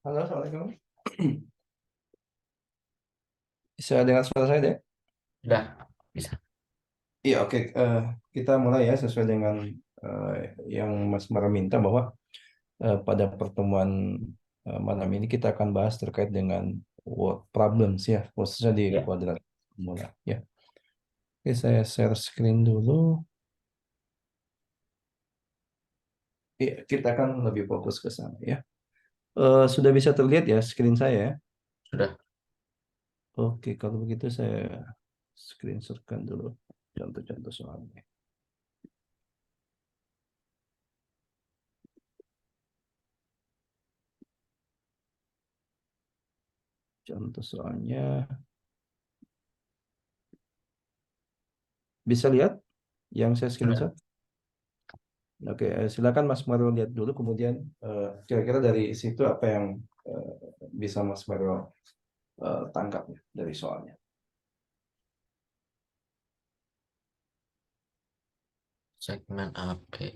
Halo, Assalamualaikum. Bisa dengar suara saya deh? Udah bisa. Iya, oke. Kita mulai ya sesuai dengan eh, yang Mas Mara minta bahwa pada pertemuan malam ini kita akan bahas terkait dengan word problems ya, khususnya di Ya, kuadrat formula ya. Oke, saya share screen dulu. Iya, kita akan lebih fokus ke sana ya. Sudah bisa terlihat ya screen saya ya? sudah. Oke, kalau begitu saya screenshotkan dulu contoh-contoh soalnya. Contoh soalnya bisa lihat yang saya Sudah. screenshot? Oke, silakan Mas Mario lihat dulu, kemudian kira-kira dari situ apa yang eh, bisa Mas Mario tangkap ya dari soalnya. Segmen AB.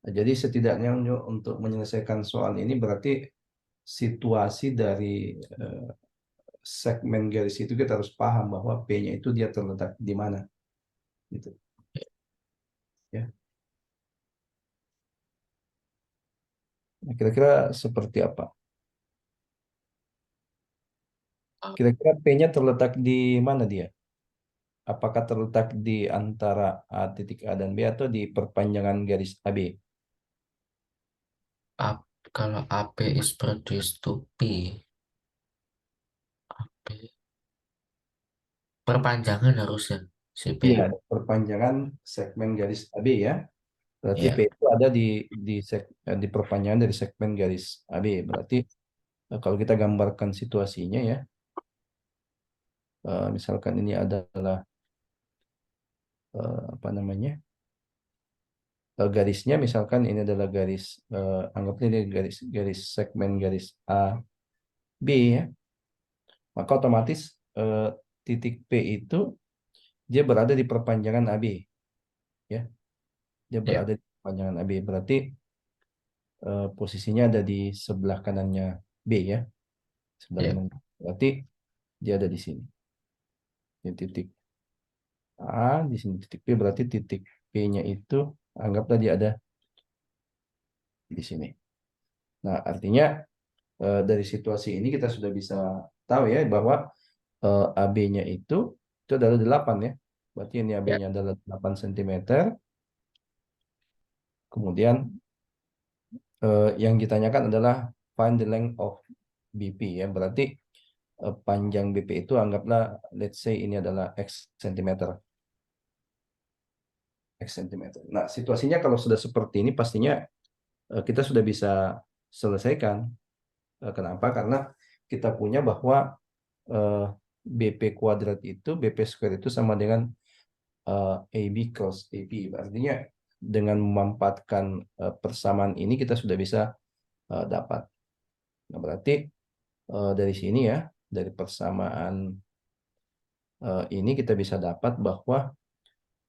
Nah, jadi setidaknya untuk menyelesaikan soal ini berarti situasi dari eh, segmen garis itu kita harus paham bahwa P-nya itu dia terletak di mana, gitu ya. Nah, kira-kira seperti apa? Kira-kira P-nya terletak di mana dia? Apakah terletak di antara A titik A dan B atau di perpanjangan garis AB? A- Kalau AB is produced to P, B, perpanjangan harusnya si P. Iya, ada perpanjangan segmen garis AB ya. Berarti P Ya, itu ada di perpanjangan dari segmen garis AB. Berarti kalau kita gambarkan situasinya ya, misalkan ini adalah apa namanya, garisnya, misalkan ini adalah garis, anggap ini garis garis segmen garis A B ya, maka otomatis eh, titik P itu dia berada di perpanjangan AB ya, dia ya, berada di perpanjangan AB. Berarti posisinya ada di sebelah kanannya B ya, sebelah ya, kanan. Berarti dia ada di sini. Di titik A, di sini titik B, berarti titik P-nya itu anggaplah dia ada di sini. Nah, artinya dari situasi ini kita sudah bisa tahu ya bahwa AB-nya itu adalah 8 ya. Berarti ini ya, AB-nya adalah 8 cm. Kemudian yang ditanyakan adalah find the length of BP ya. Berarti panjang BP itu anggaplah, let's say ini adalah X cm. X cm. Nah, situasinya kalau sudah seperti ini pastinya kita sudah bisa selesaikan. Kenapa? Karena kita punya bahwa eh, BP kuadrat itu, BP square itu sama dengan AB cos AP. Artinya dengan memanfaatkan persamaan ini kita sudah bisa dapat. Nah, berarti dari sini ya, dari persamaan ini kita bisa dapat bahwa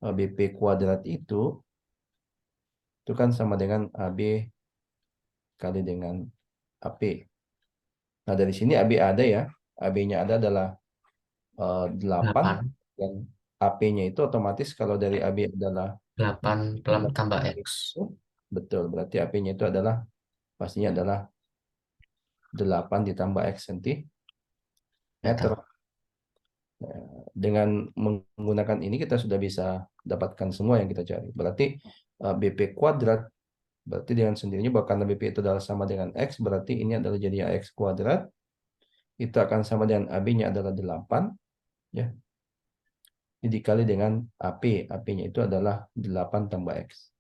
BP kuadrat itu kan sama dengan AB kali dengan AP. Nah, dari sini AB ada ya. AB-nya ada adalah 8, 8, dan AP-nya itu otomatis kalau dari AB adalah 8 tambah X. itu, betul. Berarti AP-nya itu adalah pastinya adalah 8 ditambah X cm. Meter. Dengan menggunakan ini kita sudah bisa dapatkan semua yang kita cari. Berarti BP kuadrat, berarti dengan sendirinya bahwa karena BP itu adalah sama dengan X, berarti ini adalah jadi AX kuadrat. Itu akan sama dengan AB-nya adalah 8 ya. Ini dikali dengan AP. AP-nya itu adalah 8 tambah X.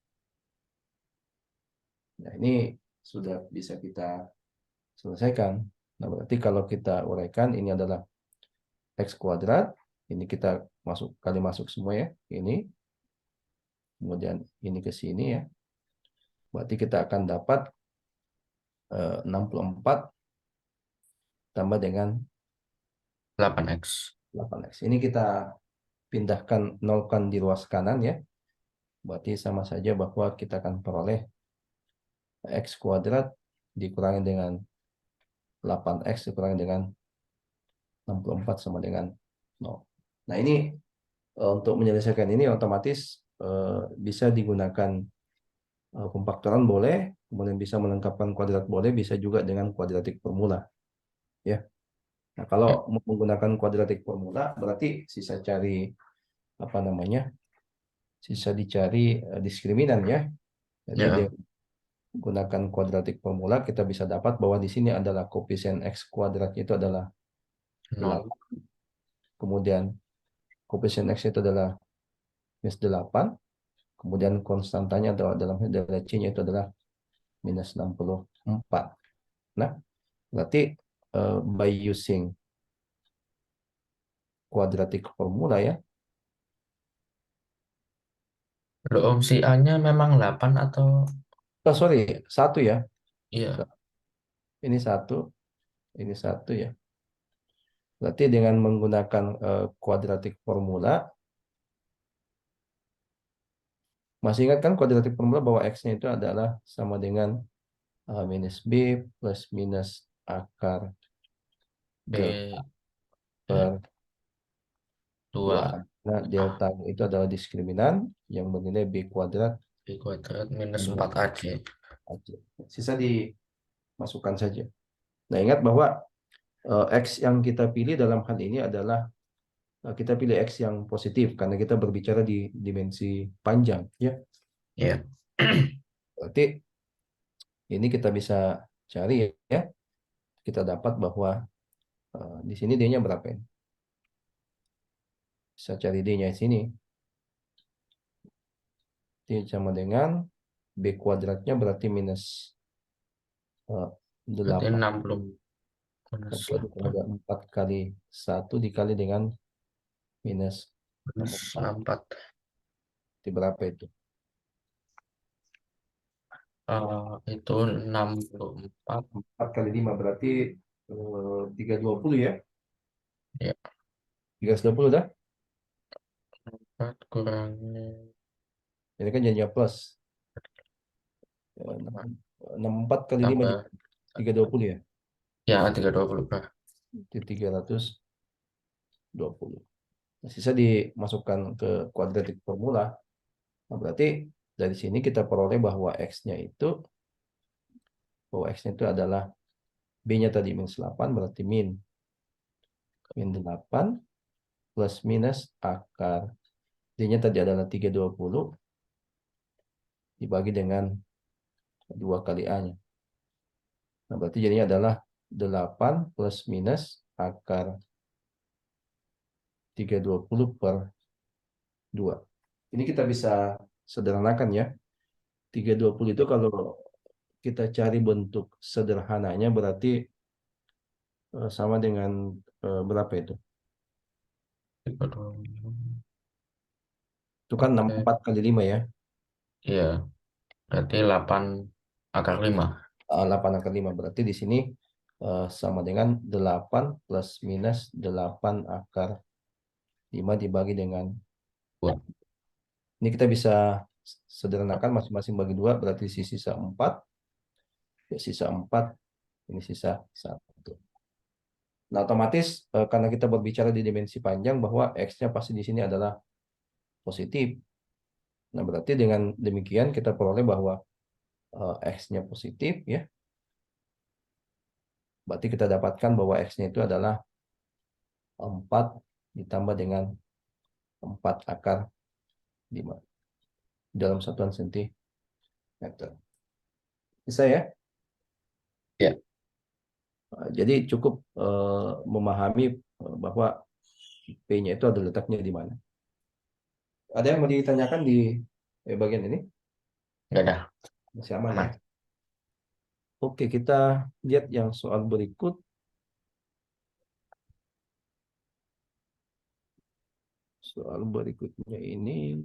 Nah, ini sudah bisa kita selesaikan. Nah, berarti kalau kita uraikan, ini adalah X kuadrat. Ini kita kali masuk semua ya. Ini, kemudian ini ke sini ya. Berarti kita akan dapat 64 tambah dengan 8X. 8X. Ini kita pindahkan, nolkan di ruas kanan ya. Berarti sama saja bahwa kita akan peroleh X kuadrat dikurangi dengan 8X dikurangi dengan 64 sama dengan 0. Nah, ini untuk menyelesaikan ini otomatis bisa digunakan pemfaktoran boleh, kemudian bisa melengkapkan kuadrat boleh, bisa juga dengan kuadratik formula, ya. Nah, kalau mau menggunakan kuadratik formula berarti sisa cari apa namanya? Sisa dicari diskriminan, ya. Jadi dia Ya, gunakan kuadratik formula kita bisa dapat bahwa di sini adalah koefisien X kuadratnya itu adalah 0. 8, kemudian koefisien X itu adalah minus 8, kemudian konstantanya atau dalam adalah C-nya itu adalah minus 64. Nah, berarti by using quadratic formula, ya. Kalau opsi A-nya memang 8 atau Oh, sorry, satu, ya. iya, Ini satu, ini satu, ya. Berarti dengan menggunakan quadratic formula, masih ingat kan quadratic formula bahwa X-nya itu adalah sama dengan minus B plus minus akar delta B eh, per 2A. 2 Nah, delta itu adalah diskriminan yang bernilai B kuadrat B kuadrat minus tambah 4AC. AC. Sisa dimasukkan saja. Nah, ingat bahwa X yang kita pilih dalam hal ini adalah kita pilih X yang positif karena kita berbicara di dimensi panjang, ya. Ya, Berarti ini kita bisa cari, ya. Kita dapat bahwa di sini D-nya berapa ya? Bisa cari D-nya di sini. D sama dengan B kuadratnya berarti minus eh, berarti 8. 60 minus Oke, 8 ada 4 kali 1 dikali dengan minus minus 64. 4. Itu berapa itu? Itu 64. 4 kali 5 berarti 320, ya. Ya, 320 dah. 4 kurangi Ini kan jadinya plus. 64 kali 5 tambah jadi 320, ya. ya 320 Pak. Itu 320. Nah, sisa dimasukkan ke kuadratik formula. Nah, berarti dari sini kita peroleh bahwa X-nya itu adalah B-nya tadi minus 8 berarti min 8 plus minus akar D-nya tadi adalah 320 dibagi dengan 2 kali A-nya. Nah, berarti jadinya adalah 8 plus minus akar 320 per 2. Ini kita bisa sederhanakan, ya. 320 itu kalau kita cari bentuk sederhananya berarti sama dengan berapa itu? 320. Itu kan Oke, 64 kali 5, ya. iya, berarti 8 akar 5. 8 akar 5. Berarti di sini sama dengan 8 plus minus 8 akar 5 dibagi dengan 2. 4. Ini kita bisa sederhanakan masing-masing bagi 2 berarti sisa 4. Ya, sisa 4. Ini sisa 1. Nah, otomatis karena kita berbicara di dimensi panjang bahwa X-nya pasti di sini adalah positif. Nah, berarti dengan demikian kita peroleh bahwa X-nya positif, ya. Berarti kita dapatkan bahwa X-nya itu adalah 4 ditambah dengan 4 akar 5 dalam satuan sentimeter. Bisa, ya? Ya, Jadi cukup memahami bahwa P-nya itu ada letaknya di mana. Ada yang mau ditanyakan di bagian ini? enggak ada. Masih aman, ya? Aman. Oke, kita lihat yang soal berikut. Soal berikutnya ini.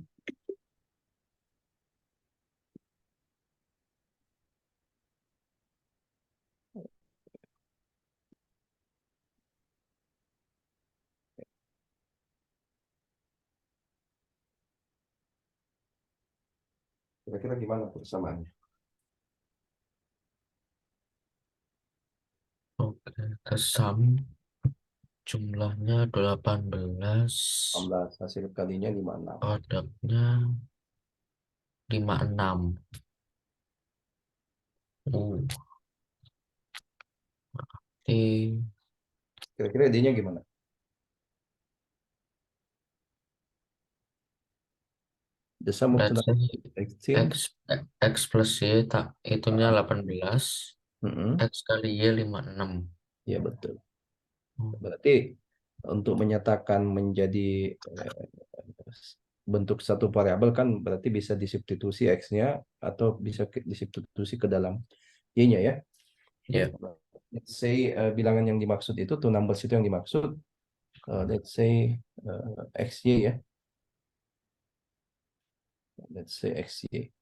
Kira-kira gimana persamaannya? Oke, the sum jumlahnya 18, 16 hasil kalinya 56. produknya 56. Berarti Kira-kira idenya gimana? The sum of two let's say numbers is 16. X plus Y tak itunya Ah, 18, mm-mm. X kali Y 56. Ya betul. Hmm, Berarti untuk menyatakan menjadi bentuk satu variabel kan berarti bisa disubstitusi X-nya atau bisa disubstitusi ke dalam Y-nya ya. Ya, Let's say bilangan yang dimaksud itu two numbers itu yang dimaksud let's say XY ya. Let's say XY.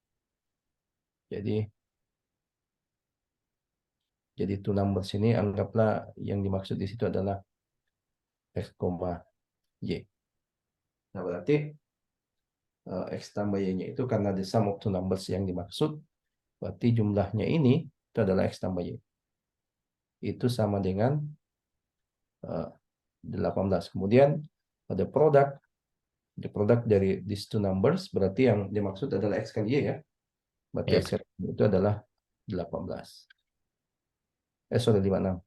Jadi two numbers ini anggaplah yang dimaksud di situ adalah X, Y. Nah, berarti X tambah Y-nya itu karena the sum of two numbers yang dimaksud, berarti jumlahnya ini itu adalah X tambah Y. Itu sama dengan 18. Kemudian ada produk dari these two numbers, berarti yang dimaksud adalah X kali Y ya. Berarti ya, X kali Y itu adalah 18. Sorry, 56.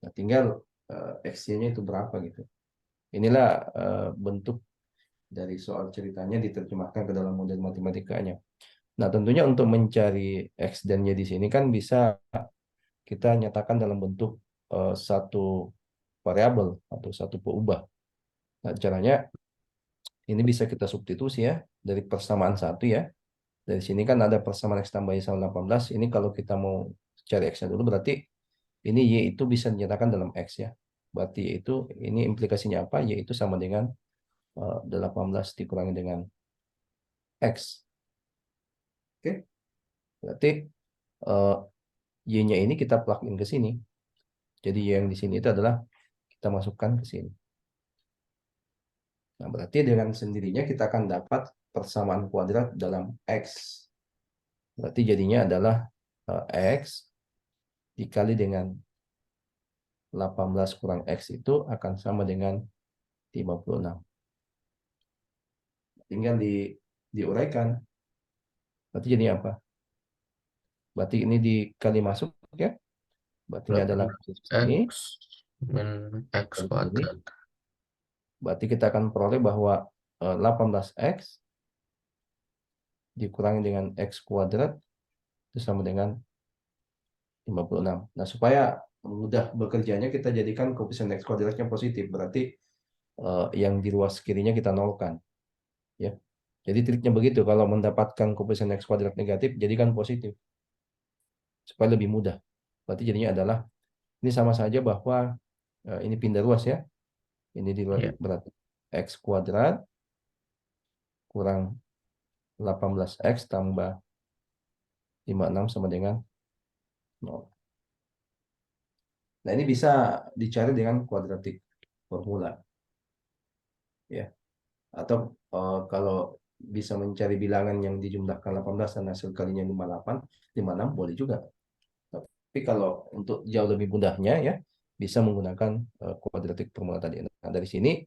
Nah, tinggal X-nya itu berapa gitu. Inilah bentuk dari soal ceritanya diterjemahkan ke dalam model matematikanya. Nah, tentunya untuk mencari X dan Y di sini kan bisa kita nyatakan dalam bentuk satu variabel atau satu peubah. Nah, caranya ini bisa kita substitusi ya dari persamaan satu ya. Dari sini kan ada persamaan X tambah Y sama 18. Ini kalau kita mau cari X-nya dulu berarti ini Y itu bisa dinyatakan dalam X ya. Berarti itu ini implikasinya apa? Y itu sama dengan 18 dikurangi dengan X. Oke, berarti eh, Y-nya ini kita plug in ke sini. Jadi Y yang di sini itu adalah kita masukkan ke sini. Nah, berarti dengan sendirinya kita akan dapat persamaan kuadrat dalam X. Berarti jadinya adalah X dikali dengan 18 kurang X itu akan sama dengan 56. Tinggal diuraikan. Berarti jadi apa? Berarti ini dikali masuk ya. Berarti ini adalah 18 ini X min X kali ini. kuadrat. Berarti kita akan peroleh bahwa 18X dikurangi dengan X kuadrat itu sama dengan 56. Nah, supaya mudah bekerjanya kita jadikan koefisien X kuadratnya positif. Berarti yang di ruas kirinya kita nolkan. Ya. Jadi triknya begitu. Kalau mendapatkan koefisien X kuadrat negatif, jadikan positif. Supaya lebih mudah. Berarti jadinya adalah, ini sama saja bahwa ini pindah ruas ya. Ini di Ya, berarti X kuadrat kurang 18X tambah 56 sama dengan 0. Nah, ini bisa dicari dengan kuadratik formula. Ya. Atau kalau bisa mencari bilangan yang dijumlahkan 18 dan hasil kalinya 58, 56 boleh juga. Tapi kalau untuk jauh lebih mudahnya ya bisa menggunakan kuadratik formula tadi. Nah, dari sini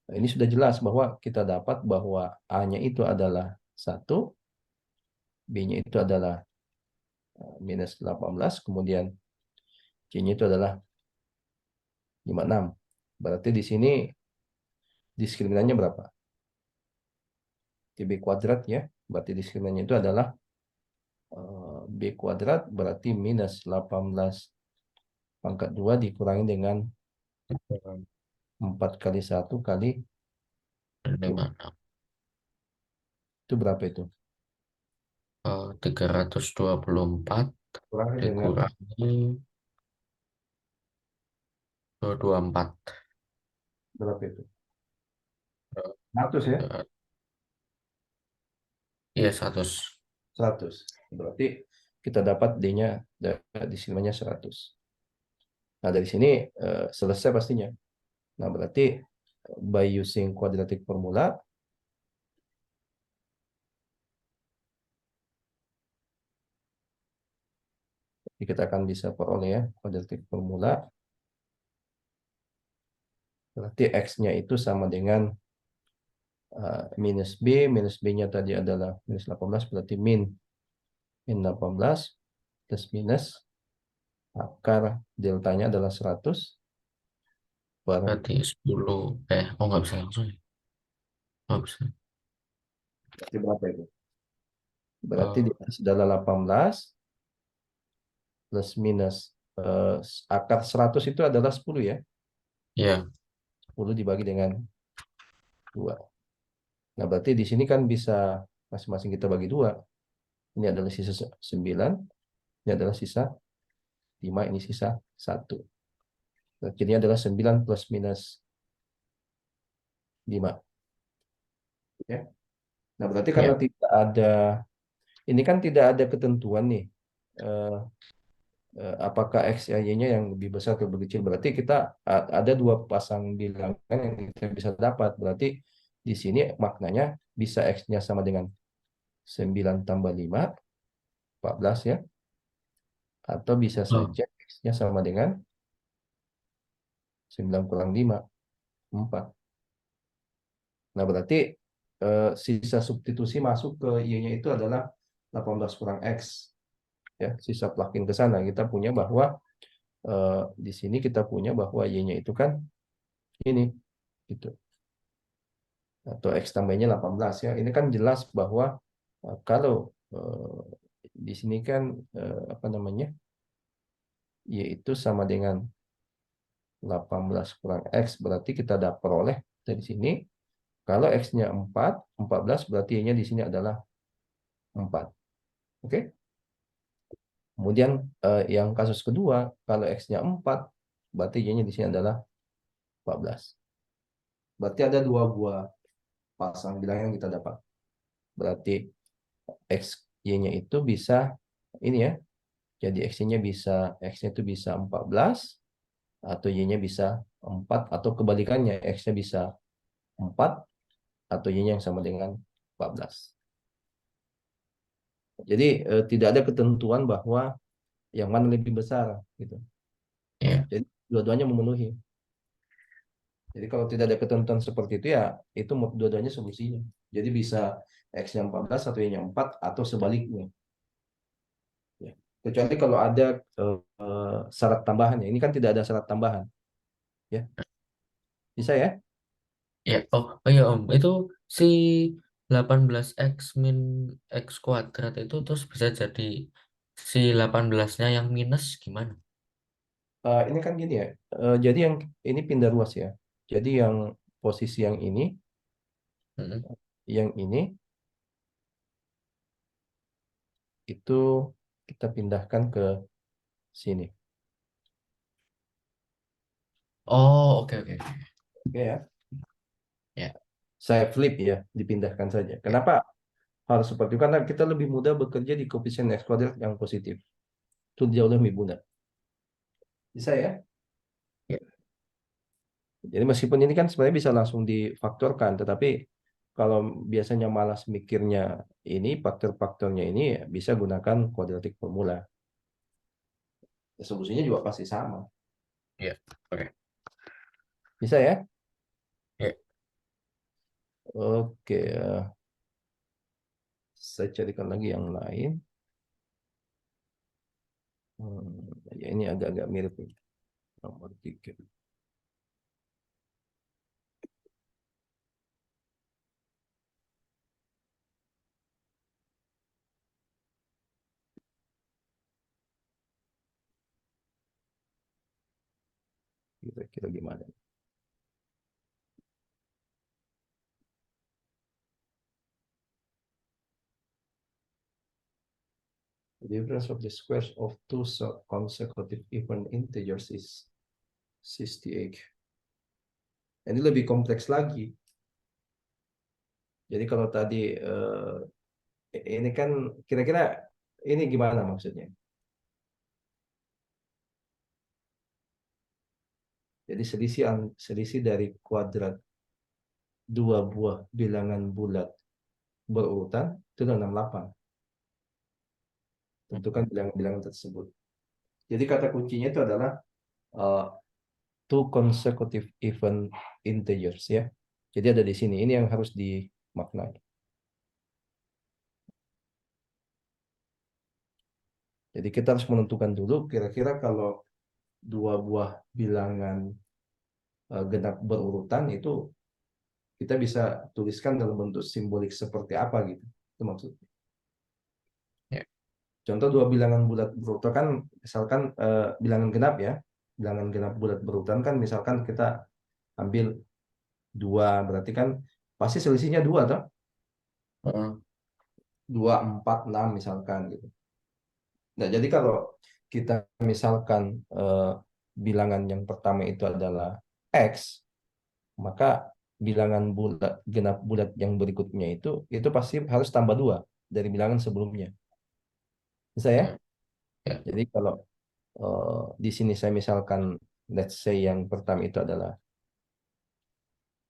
ini sudah jelas bahwa kita dapat bahwa A-nya itu adalah 1, B-nya itu adalah minus 18, kemudian C-nya itu adalah 56. Berarti di sini diskriminannya berapa? B kuadrat ya. Berarti diskriminannya itu adalah B kuadrat berarti minus 18 pangkat 2 dikurangi dengan 4 kali 1 kali 2. 56. Itu berapa itu? 324 Kurangi dengan dikurangi 224. berapa itu? Eh, 100 ya? Iya, 100. 100. Berarti kita dapat D-nya, diskriminannya 100. Nah, dari sini selesai pastinya. Nah, berarti by using quadratic formula, Jadi kita akan bisa peroleh ya kuadratik formula. Berarti X-nya itu sama dengan minus B. Minus B-nya tadi adalah minus 18. Berarti min 18 plus minus akar deltanya adalah 100 per. Berarti 10. Oh nggak bisa langsung ya. Nggak bisa. Berarti berapa itu? Berarti di Eh, atas adalah 18 plus minus eh, akar 100 itu adalah 10 ya. ya, 10 dibagi dengan 2. Nah, berarti di sini kan bisa masing-masing kita bagi 2. Ini adalah sisa 9, ini adalah sisa 5, ini sisa 1. Berarti ini adalah 9 plus minus 5. Ya. Nah, berarti karena ya, tidak ada, ini kan tidak ada ketentuan nih. eh, Apakah X dan Y-nya yang lebih besar atau lebih kecil. Berarti kita ada dua pasang bilangan yang kita bisa dapat. Berarti di sini maknanya bisa X-nya sama dengan 9 tambah 5, 14 ya. Atau bisa oh, saja X-nya sama dengan 9 kurang 5, 4. Nah, berarti sisa substitusi masuk ke Y-nya itu adalah 18 kurang X. Ya, sisa plugin ke sana. Kita punya bahwa di sini kita punya bahwa Y-nya itu kan ini. Gitu. Atau X tambahnya 18 ya. Ini kan jelas bahwa kalau di sini kan apa namanya? Yaitu sama dengan 18 kurang X berarti kita dapat peroleh dari sini kalau X-nya 4, 14 berarti Y-nya di sini adalah 4. Oke? Kemudian yang kasus kedua kalau X-nya 4 berarti Y-nya di sini adalah 14. Berarti ada dua buah pasang bilangan yang kita dapat. Berarti X Y-nya itu bisa ini ya. Jadi X-nya itu bisa 14 atau Y-nya bisa 4 atau kebalikannya X-nya bisa 4 atau Y-nya yang sama dengan 14. Jadi tidak ada ketentuan bahwa yang mana lebih besar gitu. ya, Jadi dua-duanya memenuhi. Jadi kalau tidak ada ketentuan seperti itu ya itu dua-duanya solusinya. Jadi bisa X-nya 14 atau Y-nya 4 atau sebaliknya. Ya. Kecuali kalau ada syarat tambahan ya. Ini kan tidak ada syarat tambahan. Ya, bisa ya? ya. Oh iya Om, itu si 18x min x kuadrat itu terus bisa jadi si 18-nya yang minus gimana? Ini kan gini ya. Jadi yang ini pindah ruas ya. Jadi yang posisi Mm-mm. yang ini itu kita pindahkan ke sini. Oh, oke, oke, oke. Oke ya. Ya, Saya flip ya, dipindahkan saja. ya, Kenapa harus seperti itu? Karena kita lebih mudah bekerja di koefisien X kuadrat yang positif. Itu jauh lebih mudah. Bisa ya? ya. Jadi meskipun ini kan sebenarnya bisa langsung difaktorkan, tetapi kalau biasanya malas mikirnya ini, faktor-faktornya ini ya bisa gunakan kuadratik formula. Ya, solusinya juga pasti sama. Ya, oke. Bisa ya? Ya, Oke, saya carikan lagi yang lain. Ya ini agak-agak mirip nih. Nomor 3. Kira-kira gimana? The difference of the squares of two consecutive even integers is 68. Ini lebih kompleks lagi. Jadi kalau tadi ini kan kira-kira ini gimana maksudnya? Jadi selisih dari kuadrat dua buah bilangan bulat berurutan itu adalah 68. Tentukan bilangan-bilangan tersebut. Jadi kata kuncinya itu adalah uh, two consecutive even integers ya. Jadi ada di sini. Ini yang harus dimaknai. Jadi kita harus menentukan dulu kira-kira kalau dua buah bilangan genap berurutan itu kita bisa tuliskan dalam bentuk simbolik seperti apa gitu. Itu maksudnya. Ya. Contoh dua bilangan bulat berurutan kan misalkan bilangan genap ya. Bilangan genap bulat berurutan kan misalkan kita ambil dua berarti kan pasti selisihnya dua toh. Heeh. Dua, empat, enam misalkan gitu. Nah, jadi kalau kita misalkan bilangan yang pertama itu adalah X, maka bilangan bulat genap bulat yang berikutnya itu pasti harus tambah dua dari bilangan sebelumnya. Bisa ya? Ya. Ya. Jadi kalau di sini saya misalkan let's say yang pertama itu adalah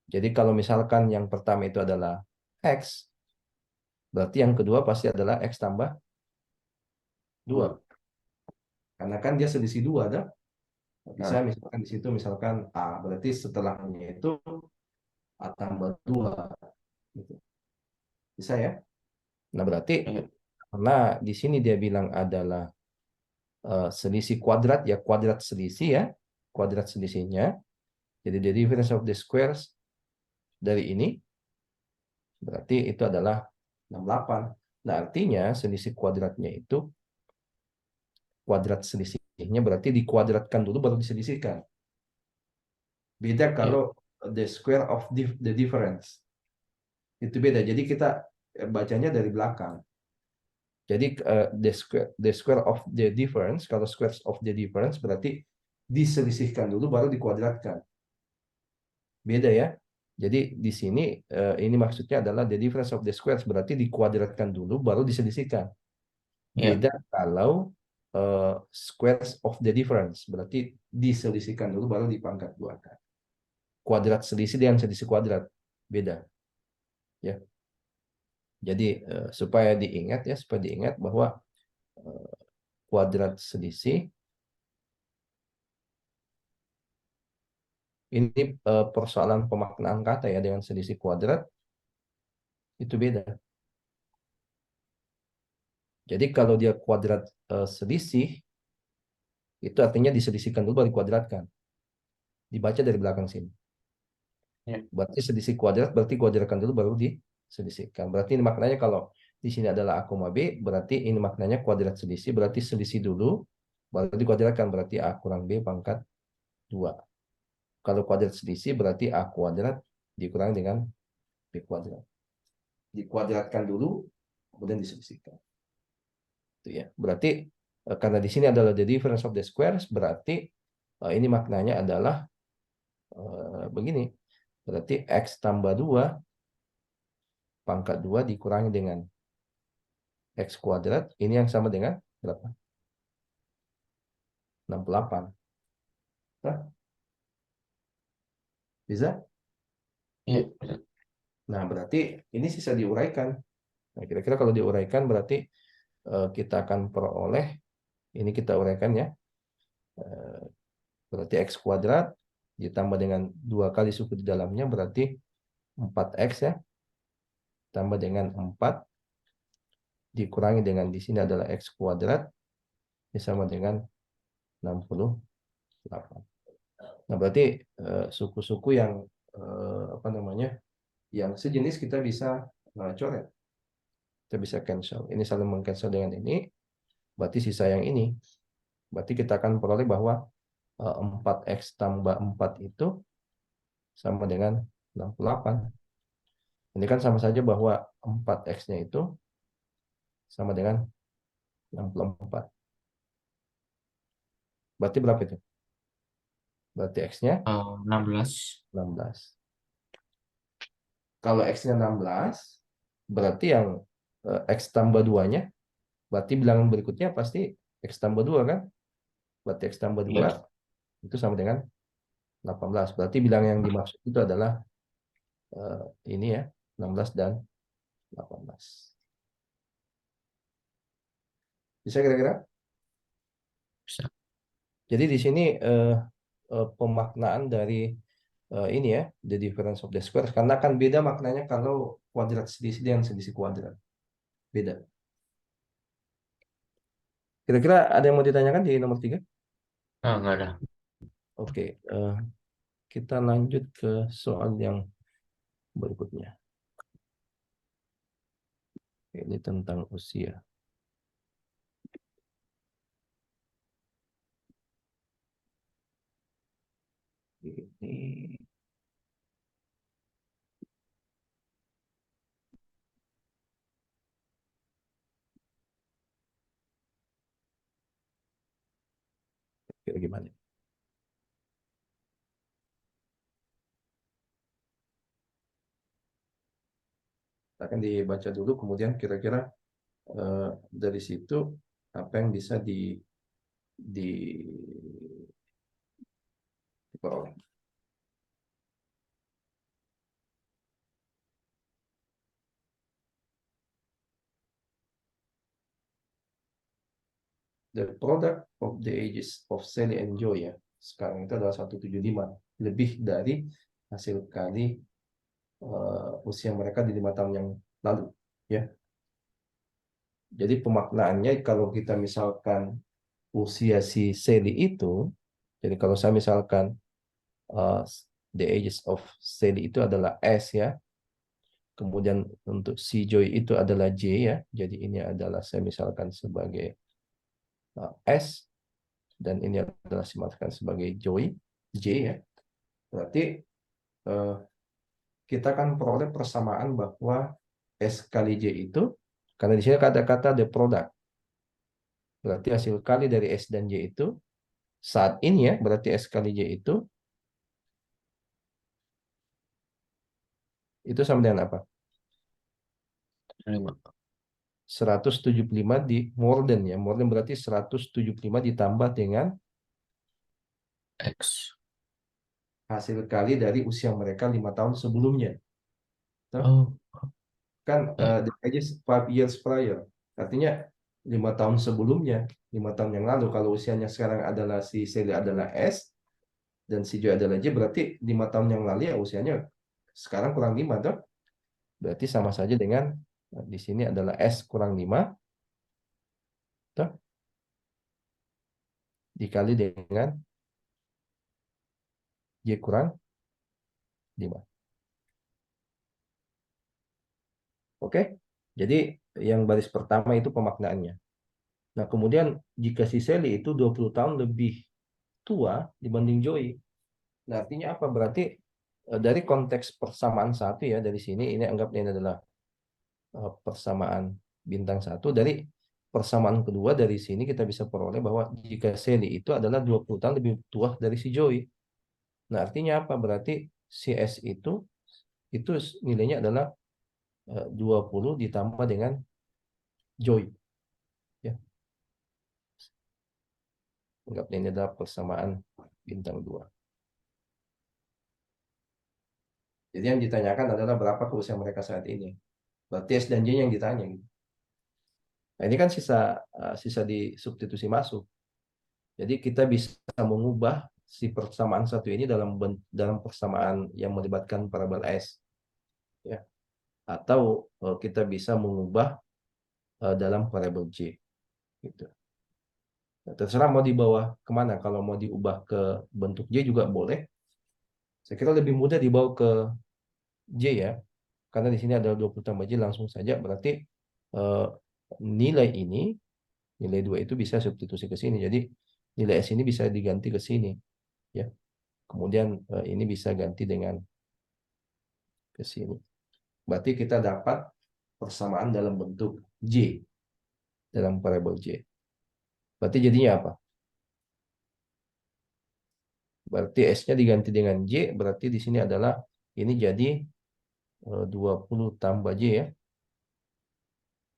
jadi kalau misalkan yang pertama itu adalah X, berarti yang kedua pasti adalah X tambah Dua. dua. Karena kan dia selisih dua, dah. Bisa Nah. misalkan di situ misalkan A, berarti setelahnya itu A tambah dua. Gitu. Bisa ya? Nah, berarti Ya. karena di sini dia bilang adalah selisih kuadrat, ya kuadrat selisih ya, kuadrat selisihnya. Jadi the difference of the squares dari ini, berarti itu adalah 68. Nah, artinya selisih kuadratnya itu, kuadrat selisihnya berarti dikuadratkan dulu baru diselisihkan. Beda Ya. kalau the square of the difference. Itu beda. Jadi kita bacanya dari belakang. Jadi the square of the difference, kalau squares of the difference berarti diselisihkan dulu baru dikuadratkan. Beda ya. Jadi di sini ini maksudnya adalah the difference of the squares berarti dikuadratkan dulu baru diselisihkan. Ya. Beda kalau squares of the difference berarti diselisihkan dulu baru dipangkat duakan. Kuadrat selisih dengan selisih kuadrat beda ya. Jadi supaya diingat bahwa eh, kuadrat selisih ini persoalan pemaknaan kata ya dengan selisih kuadrat itu beda. Jadi kalau dia kuadrat selisih itu artinya diselisihkan dulu baru dikuadratkan. Dibaca dari belakang sini. Ya. Berarti selisih kuadrat berarti kuadratkan dulu baru diselisihkan. Berarti ini maknanya kalau di sini adalah A, B, berarti ini maknanya kuadrat selisih berarti selisih dulu baru dikuadratkan berarti A kurang B pangkat 2. Kalau kuadrat selisih berarti A kuadrat dikurangi dengan B kuadrat. Dikuadratkan dulu kemudian diselisihkan. Itu ya. Berarti karena di sini adalah the difference of the squares berarti ini maknanya adalah begini. Berarti X tambah 2 pangkat 2 dikurangi dengan X kuadrat. Ini yang sama dengan berapa? 68. Nah, bisa? Ya. Nah, berarti ini sisa diuraikan. Nah, kira-kira kalau diuraikan berarti kita akan peroleh, ini kita uraikan ya, eh, berarti X kuadrat ditambah dengan 2 kali suku di dalamnya berarti 4X ya, tambah dengan 4 dikurangi dengan di sini adalah X kuadrat, ini sama dengan 68. Nah, berarti suku-suku yang apa namanya, yang sejenis kita bisa coret, kita bisa cancel. Ini saling meng-cancel dengan ini, berarti sisa yang ini. Berarti kita akan peroleh bahwa 4X tambah 4 itu sama dengan 68. Ini kan sama saja bahwa 4X-nya itu sama dengan 64. Berarti berapa itu? Berarti X-nya 16. 16. Kalau X-nya 16, berarti yang X tambah 2-nya, berarti bilangan berikutnya pasti X tambah 2 kan? Berarti X tambah 2 Ya. itu sama dengan 18. Berarti bilangan yang dimaksud itu adalah ini ya, 16 dan 18. Bisa kira-kira? Bisa. Jadi di sini pemaknaan dari ini ya, the difference of the squares, karena kan beda maknanya kalau kuadrat selisih dan selisih kuadrat. Beda. Kira-kira ada yang mau ditanyakan di nomor 3? Ah, nggak ada. Oke, kita lanjut ke soal yang berikutnya. Ini tentang usia. Ini kira gimana? Akan dibaca dulu, kemudian kira-kira dari situ apa yang bisa di diperoleh. The product of the ages of Sally and Joy ya. Sekarang itu adalah 175, lebih dari hasil kali usia mereka di 5 tahun yang lalu ya. Jadi pemaknaannya kalau kita misalkan usia si Sally itu, jadi kalau saya misalkan uh, the ages of Sally itu adalah S ya, kemudian untuk si Joy itu adalah J ya, jadi ini adalah saya misalkan sebagai S, dan ini adalah saya misalkan sebagai Joy J ya, berarti uh, kita kan peroleh persamaan bahwa S kali J itu, karena di sini kata-kata the product, berarti hasil kali dari S dan J itu saat ini ya, berarti S kali J itu sama dengan apa? 5 175 di more than ya. More than berarti 175 ditambah dengan X. hasil kali dari usia mereka 5 tahun sebelumnya. Tuh, Oh, kan eh, the ages 5 years prior. Artinya 5 tahun sebelumnya, 5 tahun yang lalu, kalau usianya sekarang adalah si Sally adalah S dan si Joy adalah J, berarti 5 tahun yang lalu ya usianya sekarang kurang 5 tuh. Berarti sama saja dengan di sini adalah S kurang 5 tuh, dikali dengan Y kurang 5. Oke, jadi yang baris pertama itu pemaknaannya. Nah, kemudian jika si Sally itu 20 tahun lebih tua dibanding Joey, nah artinya apa? Berarti dari konteks persamaan satu ya, dari sini ini anggap ini adalah persamaan bintang satu. Dari persamaan kedua dari sini kita bisa peroleh bahwa jika Sally itu adalah 20 tahun lebih tua dari si Joey. Nah, artinya apa? Berarti si S itu nilainya adalah 20 ditambah dengan Joy. Ya, anggap ini adalah persamaan bintang 2. Jadi yang ditanyakan adalah berapa usia mereka saat ini. Berarti S dan J yang ditanya gitu. Nah, ini kan sisa di substitusi masuk. Jadi kita bisa mengubah si persamaan satu ini dalam persamaan yang melibatkan parabel S ya. Atau kita bisa mengubah dalam parabel J gitu. Nah, terserah mau dibawa kemana. Kalau mau diubah ke bentuk J juga boleh. Saya kira lebih mudah dibawa ke J ya. Karena di sini ada 20 tambah J langsung saja. Berarti eh, nilai ini, nilai 2 itu bisa substitusi ke sini. Jadi nilai S ini bisa diganti ke sini. Ya. Kemudian ini bisa ganti dengan ke sini. Berarti kita dapat persamaan dalam bentuk J, dalam parabol J. Berarti jadinya apa? Berarti S-nya diganti dengan J, berarti di sini adalah ini jadi 20 tambah J ya,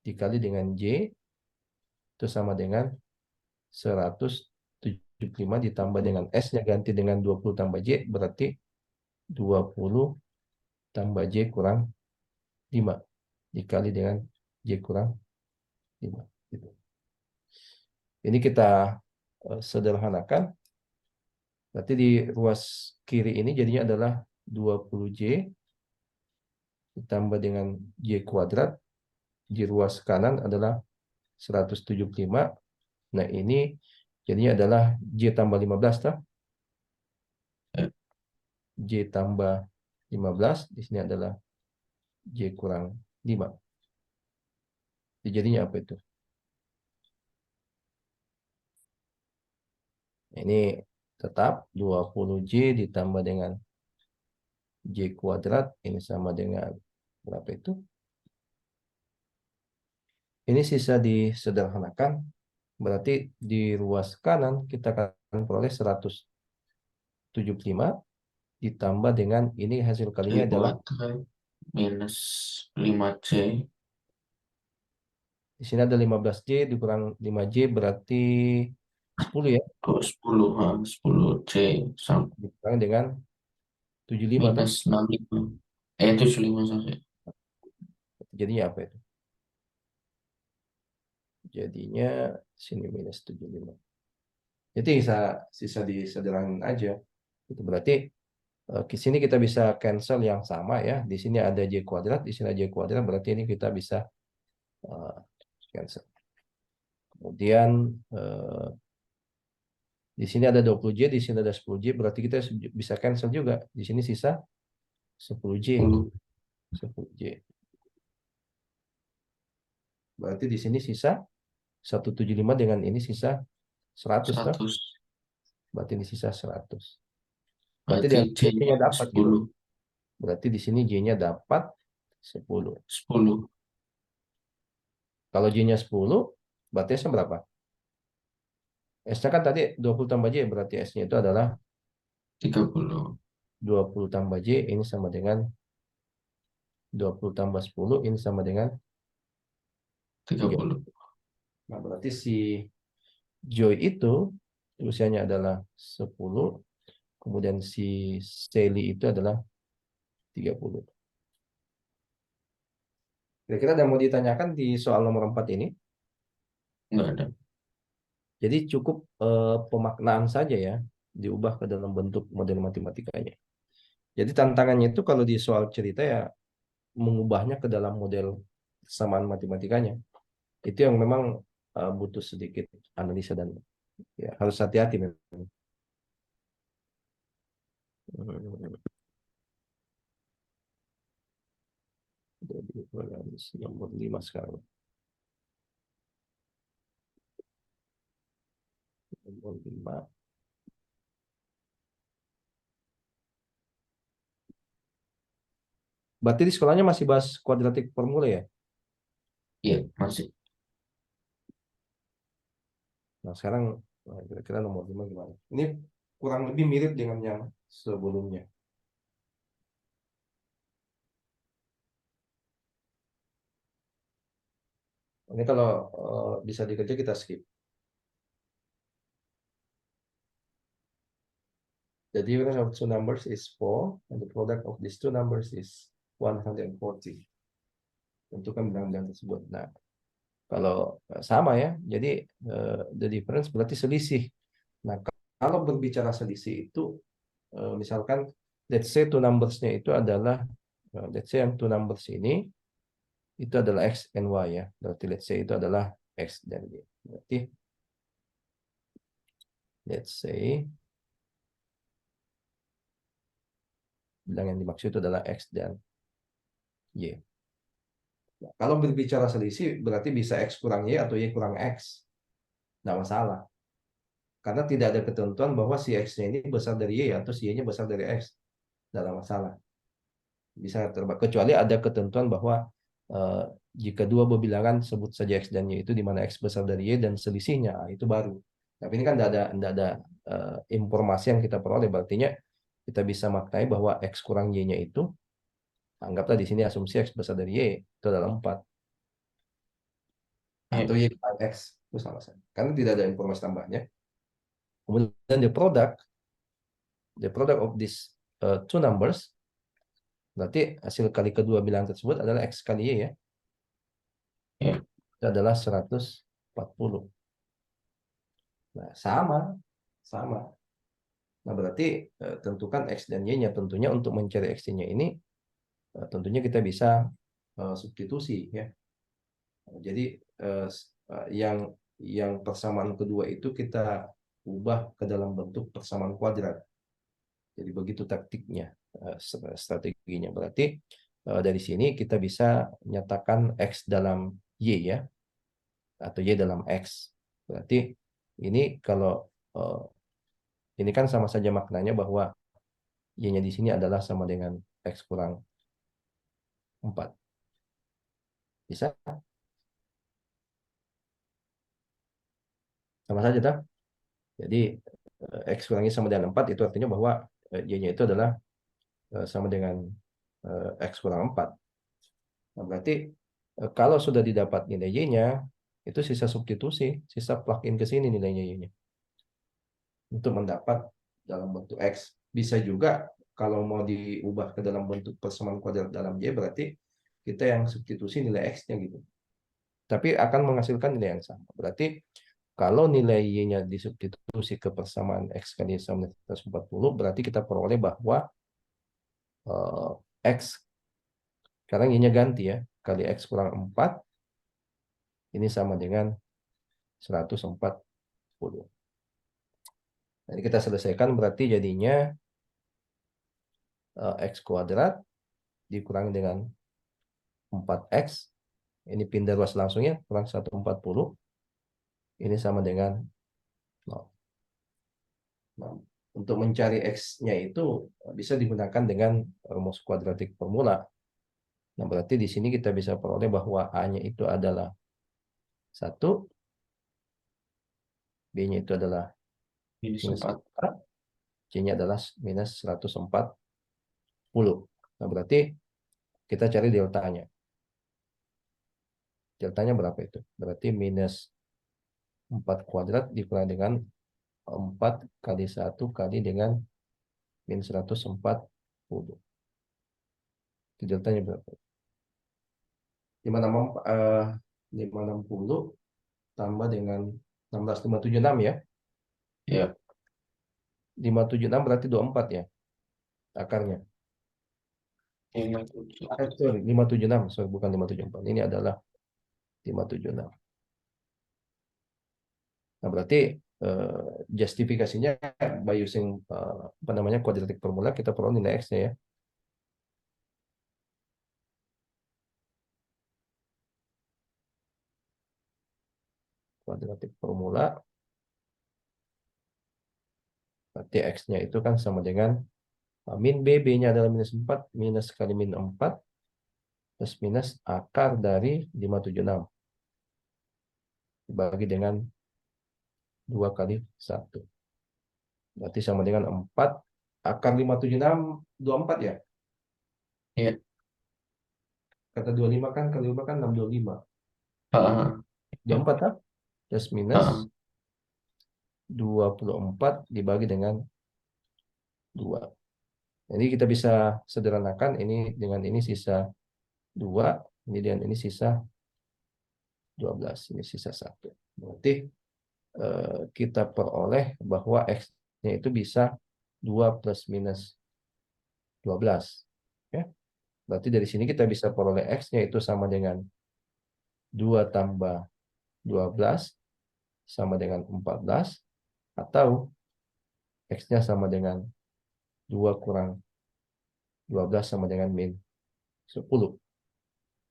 dikali dengan J, itu sama dengan 175 ditambah dengan S-nya ganti dengan 20 tambah J, berarti 20 tambah J kurang 5 dikali dengan J kurang 5. Gitu. Ini kita sederhanakan. Berarti di ruas kiri ini jadinya adalah 20J ditambah dengan J kuadrat. Di ruas kanan adalah 175. Nah, ini jadinya adalah J tambah 15, toh. Ya, J tambah 15, di sini adalah J kurang 5. Jadinya apa itu? Ini tetap 20J ditambah dengan J kuadrat, ini sama dengan berapa itu? Ini sisa disederhanakan, berarti di ruas kanan kita akan peroleh 175 ditambah dengan ini hasil C kalinya adalah kuadrat minus 5C di sini ada 15J dikurang 5J berarti 10 ya, ke 10, 10C sama dikurang dengan 75 toh. minus 65. 75 sorry. Jadinya apa itu? Jadinya sini minus 75. Jadi sisa sisa disederhanakan aja. Itu berarti di sini kita bisa cancel yang sama ya. Di sini ada J kuadrat, di sini ada J kuadrat, berarti ini kita bisa eh, cancel. Kemudian di sini ada 20J, di sini ada 10J, berarti kita bisa cancel juga. Di sini sisa 10J. 10, 10J. Berarti di sini sisa 175 dengan ini sisa 100 toh. 100. Berarti ini sisa 100. Berarti Berarti dengan C J-nya dapat gitu. 10. Berarti di sini J-nya dapat 10. 10. Kalau J-nya 10, berarti S-nya berapa? S-nya kan tadi 20 tambah J, berarti S-nya itu adalah 30. 20 tambah J, ini sama dengan 20 tambah 10, ini sama dengan 3. 30. Nah, berarti si Joy itu usianya adalah 10, kemudian si Sally itu adalah 30. Kira-kira ada yang mau ditanyakan di soal nomor 4 ini? Enggak ada. Jadi cukup pemaknaan saja ya, diubah ke dalam bentuk model matematikanya. Jadi tantangannya itu kalau di soal cerita ya, mengubahnya ke dalam model kesamaan matematikanya. Itu yang memang butuh sedikit analisa dan ya harus hati-hati memang. Jadi nomor 5 sekarang. Nomor 5. Berarti di sekolahnya masih bahas kuadratik formula ya? Iya, masih. Nah sekarang kira-kira nomor 5 gimana? Ini kurang lebih mirip dengan yang sebelumnya. Ini kalau bisa dikerja kita skip. The difference of two numbers is 4, and the product of these two numbers is 140. Tentukan bilang-bilang tersebut. Nah, kalau sama ya, jadi the difference berarti selisih. Nah, kalau berbicara selisih itu, misalkan let's say two numbers-nya itu adalah, let's say yang two numbers ini, itu adalah X and Y ya. Berarti let's say itu adalah X dan Y. Berarti let's say, bilang yang dimaksud itu adalah X dan Y. Nah, kalau berbicara selisih berarti bisa X kurang Y atau Y kurang X. Tidak masalah. Karena tidak ada ketentuan bahwa si X-nya ini besar dari Y atau si Y-nya besar dari X. Tidak masalah. Bisa terbang. Kecuali ada ketentuan bahwa eh, jika dua bilangan sebut saja X dan Y itu di mana X besar dari Y dan selisihnya, itu baru. Tapi ini kan tidak ada informasi yang kita peroleh. Artinya kita bisa maknai bahwa X kurang Y-nya itu, anggaplah di sini asumsi X besar dari Y, itu adalah 4. Iya, Atau Y kurang X, itu sama saja. Karena tidak ada informasi tambahnya. Kemudian the product of these two numbers, berarti hasil kali kedua bilangan tersebut adalah X kali Y ya. iya. Itu adalah 140. Nah, sama. Sama. Nah, berarti tentukan X dan Y-nya. Tentunya untuk mencari X-nya ini, tentunya kita bisa substitusi ya. Jadi yang persamaan kedua itu kita ubah ke dalam bentuk persamaan kuadrat. Jadi begitu taktiknya, strateginya. Berarti dari sini kita bisa nyatakan X dalam Y ya, atau Y dalam X. Berarti ini kalau ini kan sama saja maknanya bahwa Y-nya di sini adalah sama dengan X kurang 4. Bisa? Sama saja, tak? Jadi X kurangnya sama dengan 4 itu artinya bahwa Y-nya itu adalah sama dengan X kurang 4. Nah, berarti kalau sudah didapat nilai Y-nya, itu sisa substitusi, sisa plug-in ke sini nilainya Y-nya. Untuk mendapat dalam bentuk X. Bisa juga kalau mau diubah ke dalam bentuk persamaan kuadrat dalam Y, berarti kita yang substitusi nilai X-nya gitu. Tapi akan menghasilkan nilai yang sama. Berarti kalau nilai Y-nya disubstitusi ke persamaan X kali sama dengan 140, berarti kita peroleh bahwa X, sekarang Y-nya ganti ya, kali X kurang 4, ini sama dengan 140. Jadi kita selesaikan berarti jadinya X kuadrat dikurangi dengan 4X. Ini pindah ruas langsungnya, kurang 140. Ini sama dengan 0. Nah, untuk mencari X-nya itu bisa digunakan dengan rumus kuadratik formula. Nah, berarti di sini kita bisa peroleh bahwa A-nya itu adalah 1, B-nya itu adalah Minus minus 4. 4, C-nya adalah minus 140. Nah, berarti kita cari deltanya. Deltanya berapa itu? Berarti minus 4 kuadrat dikurangi dengan 4 kali 1 kali dengan min 140. Itu deltanya berapa? 560 tambah dengan 16576 ya. Ya. 576 berarti 24 ya akarnya. Sorry, 576, sorry, bukan 574. Ini adalah 576. Nah, berarti justifikasinya by using apa namanya quadratic formula kita perlu nilai X-nya ya. Quadratic formula berarti X-nya itu kan sama dengan min B, B-nya adalah minus 4, minus kali min 4, plus minus akar dari 576. Dibagi dengan 2 kali 1. Berarti sama dengan 4. Akar 576, 24 ya? Iya. Kata 25 kan, kali 5 kan 625. Heeh. 24 kan? Plus minus Heeh. 24 dibagi dengan 2. Jadi kita bisa sederhanakan ini dengan ini sisa 2, ini dengan ini sisa 12, ini sisa 1. Berarti kita peroleh bahwa X-nya itu bisa 2 plus minus 12. Ya. Berarti dari sini kita bisa peroleh X-nya itu sama dengan 2 tambah 12 sama dengan 14, atau X-nya sama dengan 2 kurang 12 sama dengan min 10.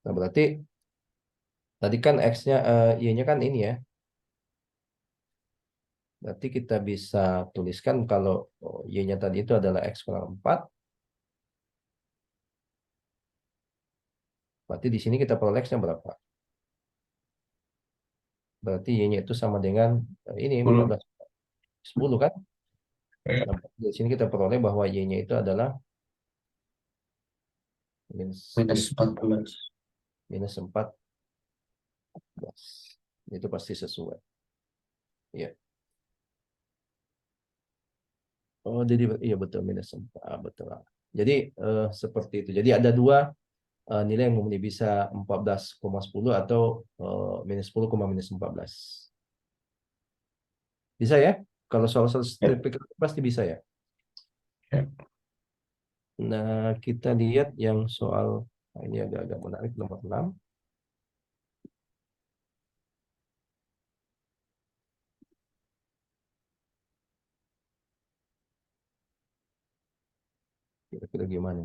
Nah, berarti tadi kan X-nya, Y-nya kan ini ya. Berarti kita bisa tuliskan kalau Y-nya tadi itu adalah X kurang 4. Berarti di sini kita peroleh X-nya berapa? Berarti Y-nya itu sama dengan ini 10. 14. 10 kan? Ya. Nah, di sini kita peroleh bahwa Y-nya itu adalah minus, Minus 14. minus 14. Itu pasti sesuai. Ya. Oh, jadi iya betul minus 4. Betul. Jadi seperti itu. Jadi ada dua nilai yang memenuhi bisa 14,10 atau minus 10,-14. Bisa ya? Kalau soal Ya. pasti bisa ya? Ya. Nah, kita lihat yang soal, nah ini agak-agak menarik, nomor 6. Kira-kira gimana?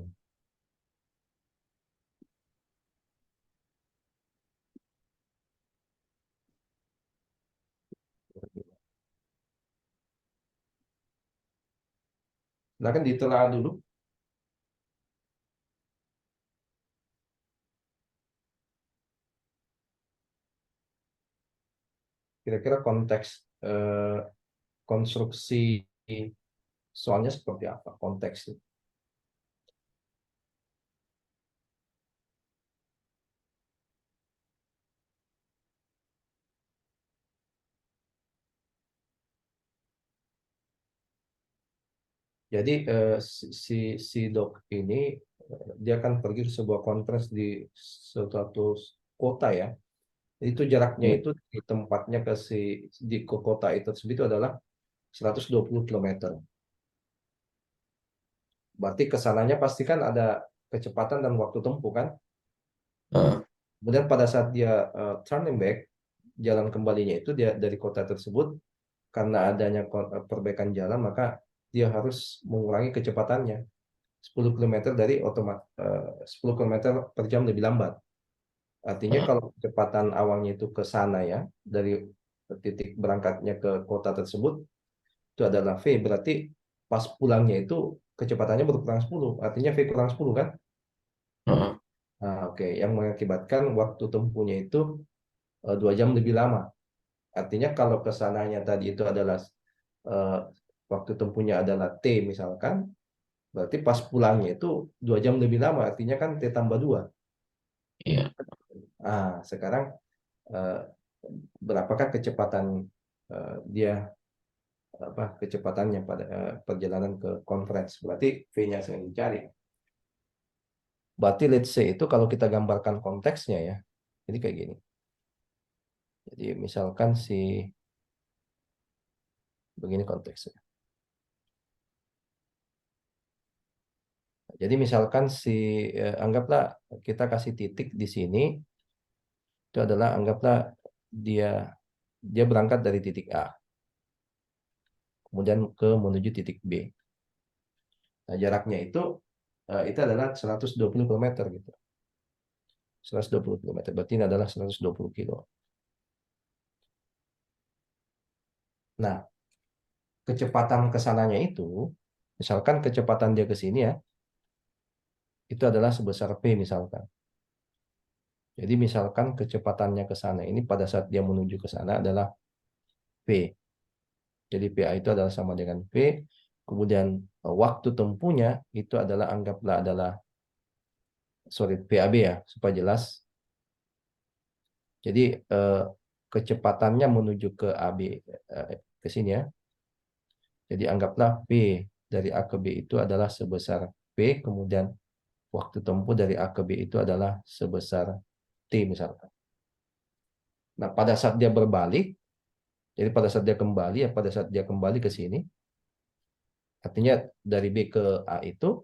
Nah, kan ditelaah dulu, kira-kira konteks eh, konstruksi soalnya seperti apa konteksnya. Jadi si dok ini dia akan pergi ke sebuah conference di suatu kota ya. Itu jaraknya Ya. itu di tempatnya ke kota itu tersebut itu adalah 120 kilometer. Berarti kesananya pasti kan ada kecepatan dan waktu tempuh kan. Ah, Kemudian pada saat dia turning back, jalan kembalinya itu dia dari kota tersebut karena adanya perbaikan jalan maka dia harus mengurangi kecepatannya 10 kilometer dari 10 kilometer per jam lebih lambat. Artinya ah, kalau kecepatan awalnya itu ke sana ya, dari titik berangkatnya ke kota tersebut, itu adalah V, berarti pas pulangnya itu kecepatannya berkurang 10, artinya V kurang 10 kan? ah, Nah, oke, yang mengakibatkan waktu tempuhnya itu 2 jam lebih lama. Artinya kalau kesananya tadi itu adalah eh, waktu tempuhnya adalah T misalkan, berarti pas pulangnya itu 2 jam lebih lama, artinya kan T tambah 2. iya. Sekarang eh, berapakah kecepatan dia kecepatannya pada perjalanan ke conference. Berarti V-nya yang dicari. Berarti let's say itu kalau kita gambarkan konteksnya ya. Jadi kayak gini. Jadi misalkan begini konteksnya. Jadi misalkan anggaplah kita kasih titik di sini itu adalah anggaplah dia dia berangkat dari titik A kemudian menuju titik B. Nah, jaraknya itu adalah 120 kilometer gitu. 120 kilometer. Berarti ini adalah 120 kilo. Nah, kecepatan kesananya itu, misalkan kecepatan dia ke sini ya, itu adalah sebesar P misalkan. Jadi misalkan kecepatannya ke sana ini pada saat dia menuju ke sana adalah P. Jadi PA itu adalah sama dengan P. Kemudian waktu tempuhnya itu adalah anggaplah adalah sorry PAB ya supaya jelas. Jadi eh, kecepatannya menuju ke AB ke sini ya. Jadi anggaplah P dari A ke B itu adalah sebesar P, kemudian waktu tempuh dari A ke B itu adalah sebesar T misalkan. Nah, pada saat dia berbalik, jadi pada saat dia kembali ya pada saat dia kembali ke sini, artinya dari B ke A itu,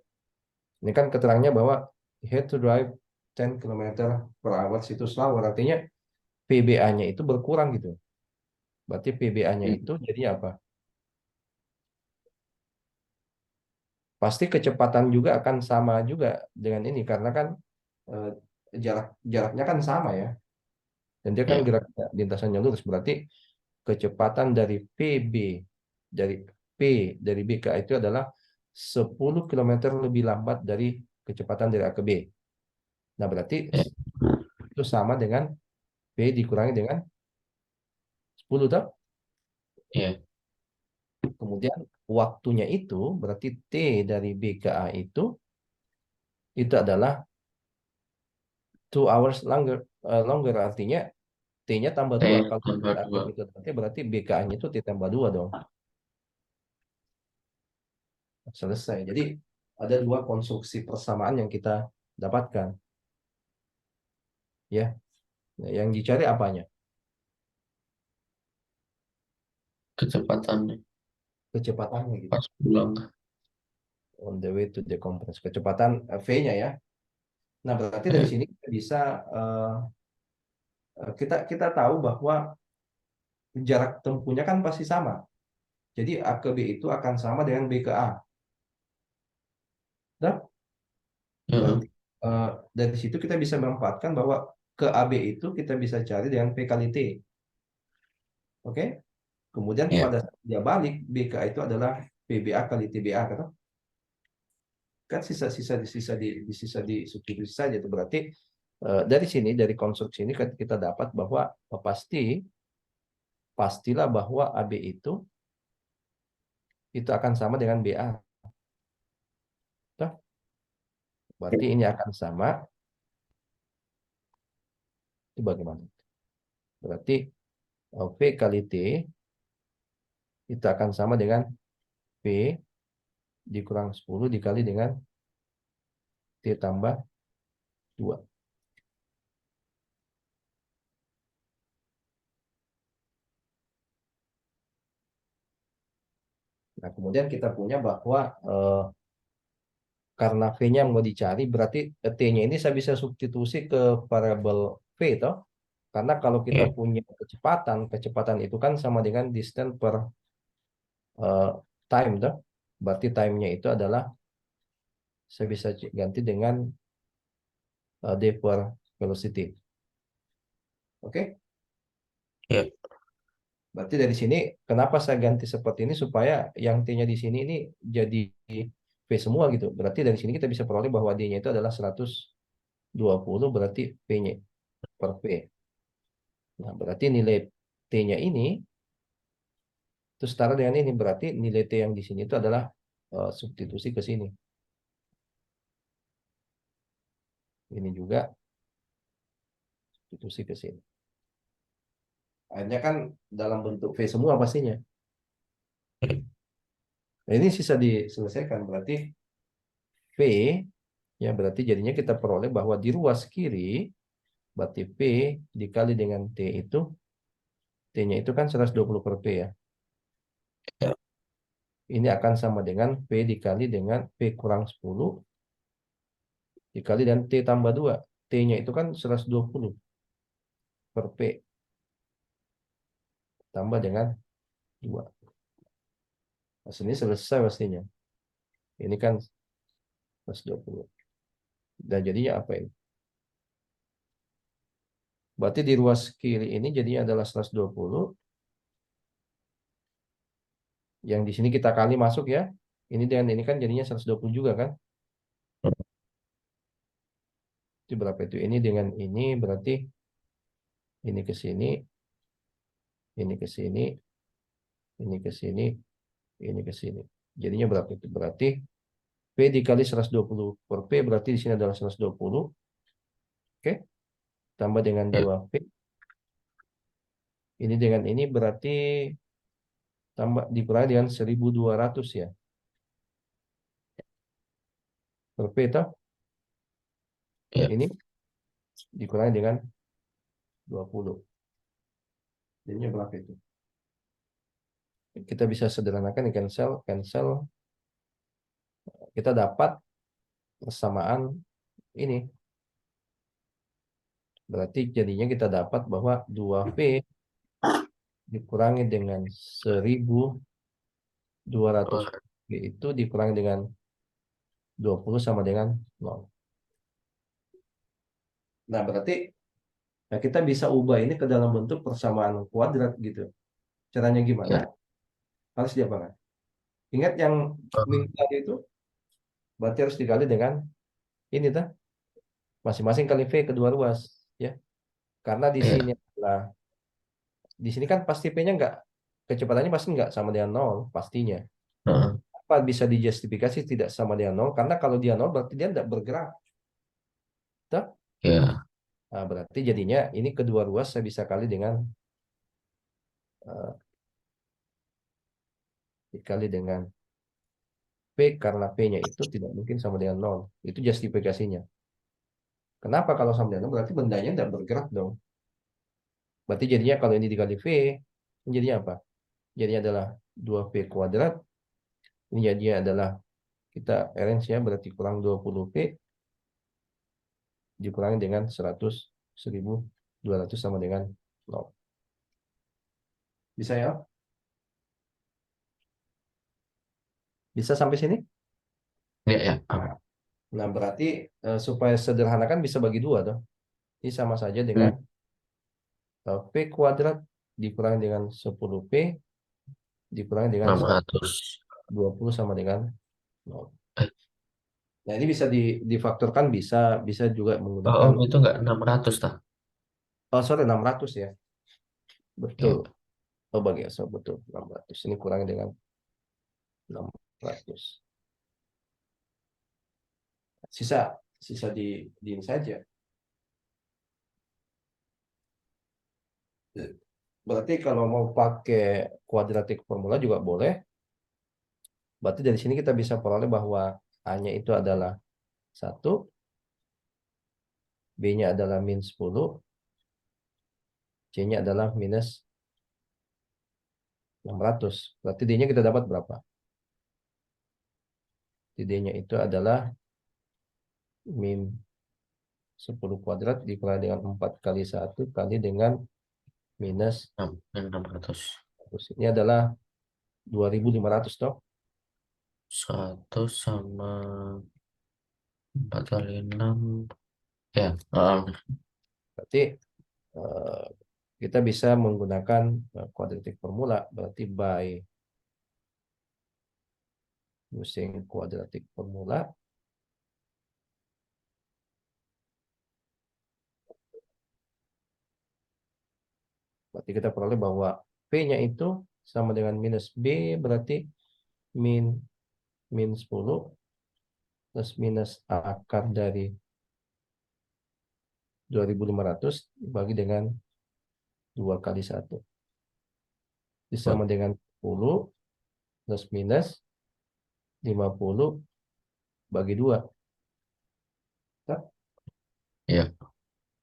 ini kan keterangannya bahwa he had to drive 10 kilometer per hour itu slower, artinya PBA-nya itu berkurang gitu. Berarti PBA-nya Hmm. itu jadi apa? Pasti kecepatan juga akan sama juga dengan ini karena kan eh, jaraknya kan sama ya. Dan dia kan Ya. gerak lintasannya lurus berarti kecepatan dari PB dari P dari B ke A itu adalah 10 kilometer lebih lambat dari kecepatan dari A ke B. Nah, berarti Ya. itu sama dengan P dikurangi dengan 10 tak? Ya. Kemudian waktunya itu berarti T dari B ke A itu adalah 2 hours longer artinya T-nya tambah T 2 kalau tambah A ke 2. B itu berarti B ke A-nya itu T tambah 2 dong. Selesai. Jadi ada dua konstruksi persamaan yang kita dapatkan ya. Nah, yang dicari apanya? Kecepatannya Kecepatannya gitu. pas pulang. on the way to decompress. Kecepatan V-nya ya. Nah, berarti dari Hmm. sini kita bisa kita kita tahu bahwa jarak tempuhnya kan pasti sama. Jadi A ke B itu akan sama dengan B ke A. Nah, berarti Hmm. dari situ kita bisa memanfaatkan bahwa ke AB itu kita bisa cari dengan P kali T. Oke? Kemudian Ya. pada saat dia balik, BK itu adalah PBA kali TBA kan? Kan sisa di substitusi saja itu berarti dari sini dari konstruksi ini kita dapat bahwa pastilah bahwa AB itu akan sama dengan BA. Toh? Berarti ini akan sama itu bagaimana? Berarti P kali T itu akan sama dengan P dikurang 10 dikali dengan T tambah 2. Nah, kemudian kita punya bahwa karena V-nya mau dicari, berarti T-nya ini saya bisa substitusi ke variabel V, toh. Karena kalau kita Ya. punya kecepatan itu kan sama dengan distance per eh, time, toh. Berarti time-nya itu adalah, saya bisa ganti dengan D per velocity. Oke? Ya. Berarti dari sini, kenapa saya ganti seperti ini, supaya yang T-nya di sini ini jadi V semua gitu. Berarti dari sini kita bisa peroleh bahwa D-nya itu adalah 120, berarti V-nya per V. Nah, berarti nilai T-nya ini itu setara dengan ini. Berarti nilai T yang di sini itu adalah substitusi ke sini. Ini juga substitusi ke sini. Akhirnya kan dalam bentuk V semua pastinya. Nah, ini sisa diselesaikan. Berarti V, ya berarti jadinya kita peroleh bahwa di ruas kiri, berarti P dikali dengan T itu, T-nya itu kan 120 per P ya. Ya. Ini akan sama dengan P dikali dengan P kurang 10 dikali dengan T tambah 2. T-nya itu kan 120 per P tambah dengan 2. Nah, sini selesai pastinya. Ini kan 120. Dan jadinya apa ini? Berarti di ruas kiri ini jadinya adalah 120. Yang di sini kita kali masuk ya. Ini dengan ini kan jadinya 120 juga kan? Itu berapa itu? Ini dengan ini berarti ini ke sini, ini ke sini, ini ke sini, ini ke sini. Jadinya berapa itu? Berarti P dikali 120 per P berarti di sini adalah 120. Oke, tambah dengan Ya. 2P. Ini dengan ini berarti tambah dikurangi dengan 1.200 ya. Per P toh. Ya. Ini dikurangi dengan 20. Jadinya berapa itu? Kita bisa sederhanakan di cancel, cancel. Kita dapat persamaan ini. Berarti jadinya kita dapat bahwa 2P dikurangi dengan 1.200 Wah. P itu dikurangi dengan 20 sama dengan 0. Nah, berarti nah kita bisa ubah ini ke dalam bentuk persamaan kuadrat gitu. Caranya gimana? Ya. Harus diapakan? Ingat yang Oh. minggu tadi itu, berarti harus dikali dengan ini tuh, masing-masing kali V kedua ruas, ya. Karena Ya. di sini kan pasti P-nya nggak, kecepatannya pasti nggak sama dengan nol, pastinya. Heeh. Apa bisa dijustifikasi tidak sama dengan nol? Karena kalau dia nol berarti dia tidak bergerak. Tuh. Ya. Nah, berarti jadinya ini kedua ruas saya bisa kali dengan dikali dengan P karena P-nya itu tidak mungkin sama dengan nol. Itu justifikasinya. Kenapa kalau sama dengan nol? Berarti bendanya tidak bergerak dong. Berarti jadinya kalau ini dikali V, ini jadinya apa? Jadinya adalah 2V kuadrat. Ini jadinya adalah kita arrange ya, berarti kurang 20P dikurangi dengan 100, 1200 sama dengan 0. Bisa ya? Bisa sampai sini? Ya, ya. Nah, berarti supaya sederhana kan bisa bagi dua tuh. Ini sama saja dengan Hmm, P kuadrat dikurangi dengan 10P dikurangi dengan 600. 120 sama dengan 0. Eh, Nah, ini bisa difaktorkan, bisa bisa juga oh, menggunakan, itu enggak 600 tah? oh sorry, 600 ya. Betul. Ya, Oh, bagi asal betul 600. Ini kurangi dengan 600. Sisa sisa di ini saja. Berarti kalau mau pakai kuadratik formula juga boleh. Berarti dari sini kita bisa peroleh bahwa A-nya itu adalah 1, B-nya adalah min 10, C-nya adalah minus 600. Berarti D-nya kita dapat berapa? D-nya itu adalah min 10 kuadrat dikurangi dengan 4 kali 1 kali dengan minus 600. 100. Ini adalah 2500 toh. 1 sama 4 kali 6. Ya, Berarti eh, kita bisa menggunakan quadratic formula. Berarti by using quadratic formula, berarti kita peroleh bahwa P-nya itu sama dengan minus B, berarti min min 10 plus minus akar dari 2500 dibagi dengan 2 kali 1. Sama dengan 10 plus minus 50 bagi 2. ya.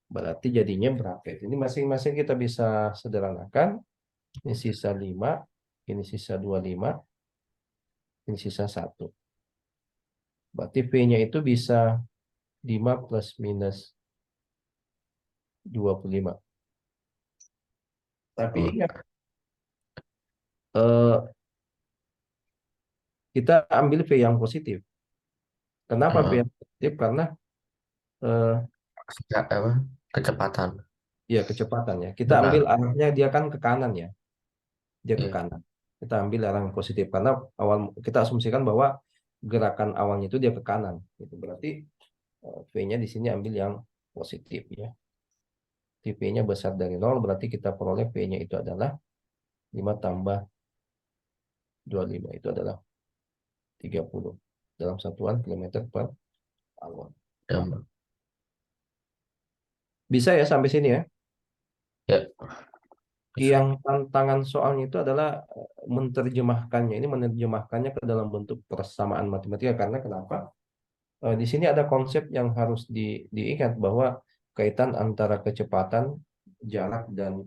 Berarti jadinya berapa? Ini masing-masing kita bisa sederhanakan. Ini sisa 5, ini sisa 25, ini sisa 1. Berarti P-nya itu bisa 5 plus minus 25. Tapi Oh, ingat, eh, kita ambil V yang positif. Kenapa V eh, yang positif? Karena eh, apa? Kecepatan. ya kecepatan ya. Kita ambil Benar. arahnya dia kan ke kanan ya. Dia ke Ya, kanan. Kita ambil arah yang positif karena awal kita asumsikan bahwa gerakan awalnya itu dia ke kanan. Itu berarti V-nya di sini ambil yang positif ya. V-nya besar dari 0 berarti kita peroleh V-nya itu adalah 5 tambah 25 itu adalah 30 dalam satuan kilometer per hour. ya, Bisa ya sampai sini ya. ya, bisa. Yang tantangan soalnya itu adalah menerjemahkannya. Ini menerjemahkannya ke dalam bentuk persamaan matematika karena kenapa? Di sini ada konsep yang harus diingat bahwa kaitan antara kecepatan, jarak dan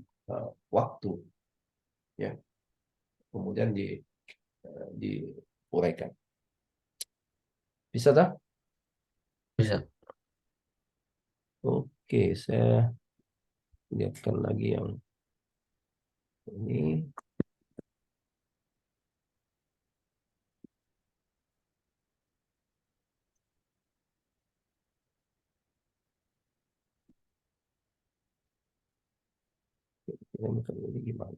waktu ya. Kemudian diuraikan. Bisa tak? Bisa. Oke, saya lihatkan lagi yang ini. Ini gimana?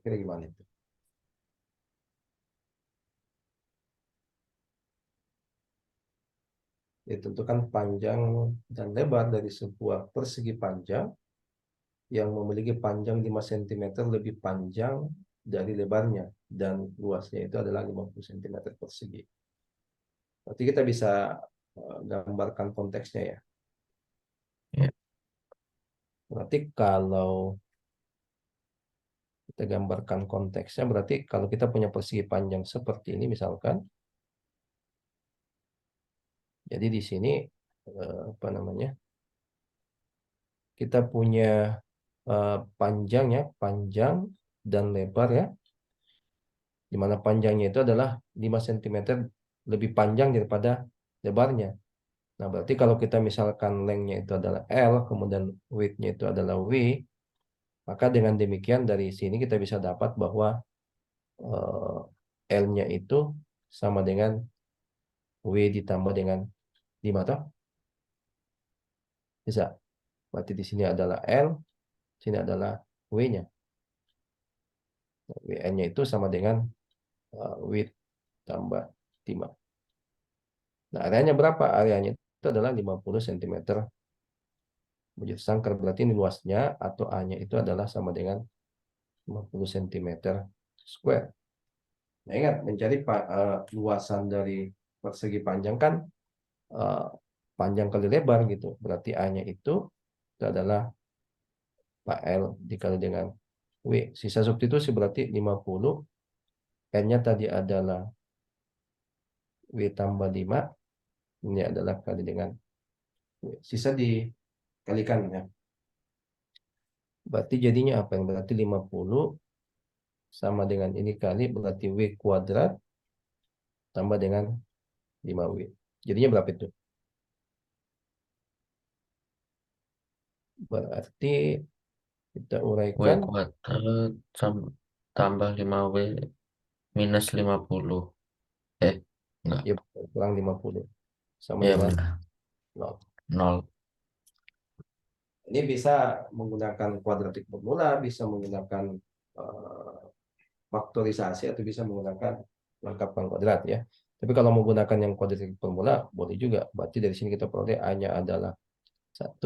Kira gimana itu? Ditentukan panjang dan lebar dari sebuah persegi panjang yang memiliki panjang 5 cm lebih panjang dari lebarnya dan luasnya itu adalah 50 cm persegi. Berarti kita bisa gambarkan konteksnya ya. Ya, Berarti kalau kita gambarkan konteksnya, berarti kalau kita punya persegi panjang seperti ini misalkan, jadi di sini apa namanya, kita punya panjang ya, panjang dan lebar ya, di mana panjangnya itu adalah 5 cm lebih panjang daripada lebarnya. Nah, berarti kalau kita misalkan lengthnya itu adalah L, kemudian width-nya itu adalah W, maka dengan demikian dari sini kita bisa dapat bahwa L-nya itu sama dengan W ditambah dengan 5 toh? Bisa. Berarti di sini adalah L, sini adalah W-nya. WN-nya itu sama dengan width tambah 5. Nah, areanya berapa? Areanya itu adalah 50 cm bujur sangkar. Berarti ini luasnya atau A-nya itu adalah sama dengan 50 cm square. Nah, ingat mencari luasan dari persegi panjang kan eh, panjang kali lebar gitu. Berarti A-nya itu adalah Pak L dikali dengan W. Sisa substitusi berarti 50. N-nya tadi adalah W tambah 5. Ini adalah kali dengan W. Sisa dikalikan ya. Berarti jadinya apa yang berarti 50 sama dengan ini kali berarti W kuadrat tambah dengan 5W. Jadinya berapa itu? Berarti kita W uraikan kuadrat tambah 5W minus 50. Enggak. ya kurang 50 sama Ya dengan benar. 0. 0. Ini bisa menggunakan kuadratik formula, bisa menggunakan eh, faktorisasi atau bisa menggunakan lengkapkan kuadrat ya. Tapi kalau menggunakan yang kuadratik formula boleh juga. Berarti dari sini kita peroleh A-nya adalah 1,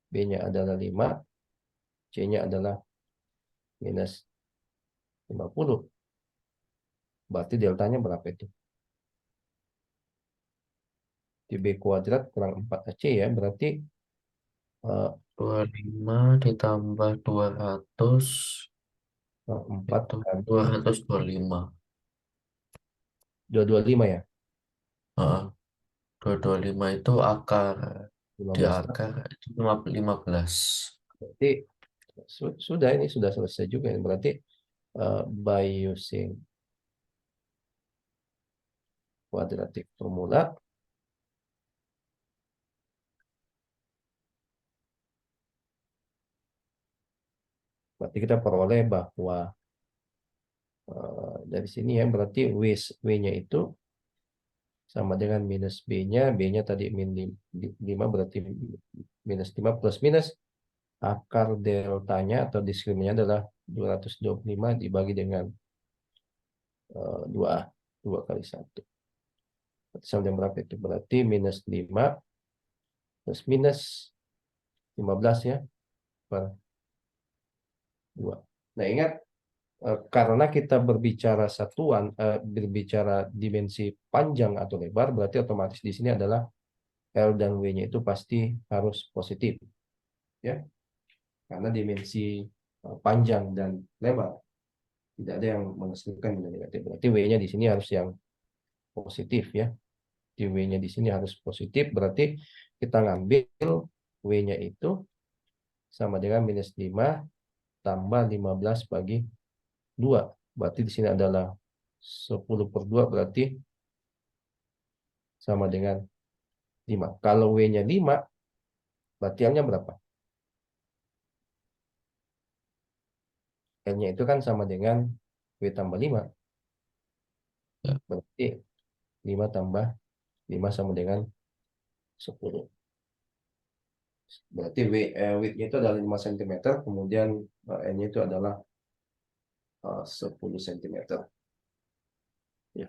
B-nya adalah 5, C-nya adalah minus 50. Berarti deltanya berapa itu? Di B kuadrat kurang 4AC ya. Berarti eh, 25 ditambah 200 4 itu kali 225. 225 ya. Heeh, 225 itu akar. Di 15 kan. akar itu 15. Berarti sudah ini sudah selesai juga. Berarti by using quadratic formula, berarti kita peroleh bahwa dari sini ya berarti W-nya itu sama dengan minus B-nya. B-nya tadi min 5 berarti minus 5 plus minus akar deltanya atau diskriminannya adalah 225 dibagi dengan 2A. 2 kali 1. Berarti sama dengan berapa itu? Berarti minus 5 plus minus 15 ya per 2. Nah, ingat karena kita berbicara satuan, berbicara dimensi panjang atau lebar, berarti otomatis di sini adalah L dan W-nya itu pasti harus positif, ya, karena dimensi panjang dan lebar tidak ada yang menghasilkan nilai negatif. Berarti W-nya di sini harus yang positif, ya. Di W-nya di sini harus positif, berarti kita ngambil W-nya itu sama dengan minus 5 tambah 15 bagi 2. Berarti di sini adalah 10 per 2 berarti sama dengan 5. Kalau W-nya 5, berarti L-nya berapa? L-nya itu kan sama dengan W tambah 5. Ya, Berarti 5 tambah 5 sama dengan 10. Berarti width-nya itu adalah 5 cm, kemudian N-nya itu adalah 10 cm. Ya,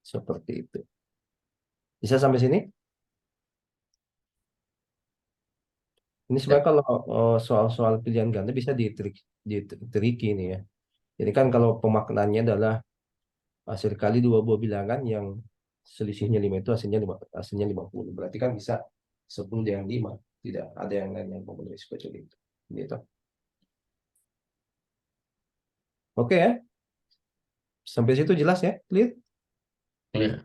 seperti itu. Bisa sampai sini? Ini ya. sebenarnya kalau soal-soal pilihan ganda bisa di-tricky ini ya. Jadi kan kalau pemaknaannya adalah hasil kali dua buah bilangan yang selisihnya 5 itu hasilnya 50. Berarti kan bisa 10 dengan 5. Tidak ada yang lain yang memenuhi kecuali itu. Gitu. Oke ya. Sampai situ jelas ya? Clear? Clear.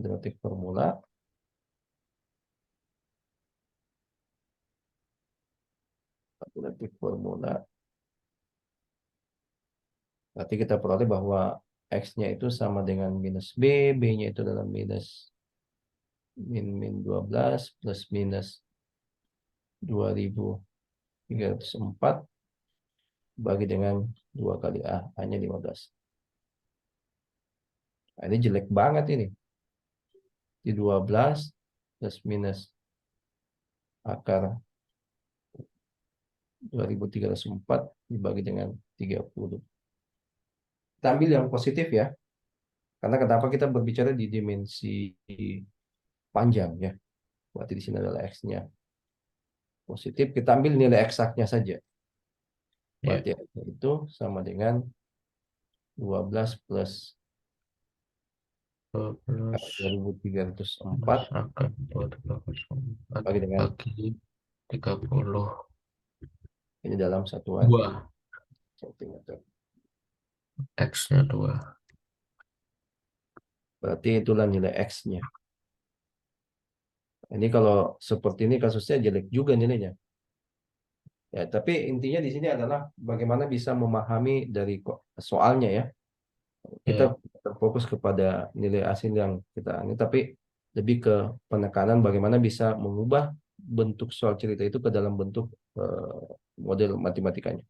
kuadratik formula. Kuadratik formula. Berarti kita peroleh bahwa X-nya itu sama dengan minus B, B-nya itu adalah minus min 12 plus minus 2304 bagi dengan 2 kali A, hanya 15. Nah, ini jelek banget ini. Di 12 plus minus akar 2304 dibagi dengan 30. Kita ambil yang positif ya. Karena kenapa kita berbicara di dimensi panjang ya. Berarti di sini adalah X-nya positif. Kita ambil nilai eksaknya saja. Ya, Berarti X-nya itu sama dengan 12 plus 12 2304 plus akar 2304 bagi dengan bagi 32. ini dalam satuan sentimeter. X-nya 2. Berarti itulah nilai X-nya. Ini kalau seperti ini kasusnya jelek juga nilainya. Ya, tapi intinya di sini adalah bagaimana bisa memahami dari soalnya ya. Kita Ya, terfokus kepada nilai hasil yang kita ini, tapi lebih ke penekanan bagaimana bisa mengubah bentuk soal cerita itu ke dalam bentuk model matematikanya.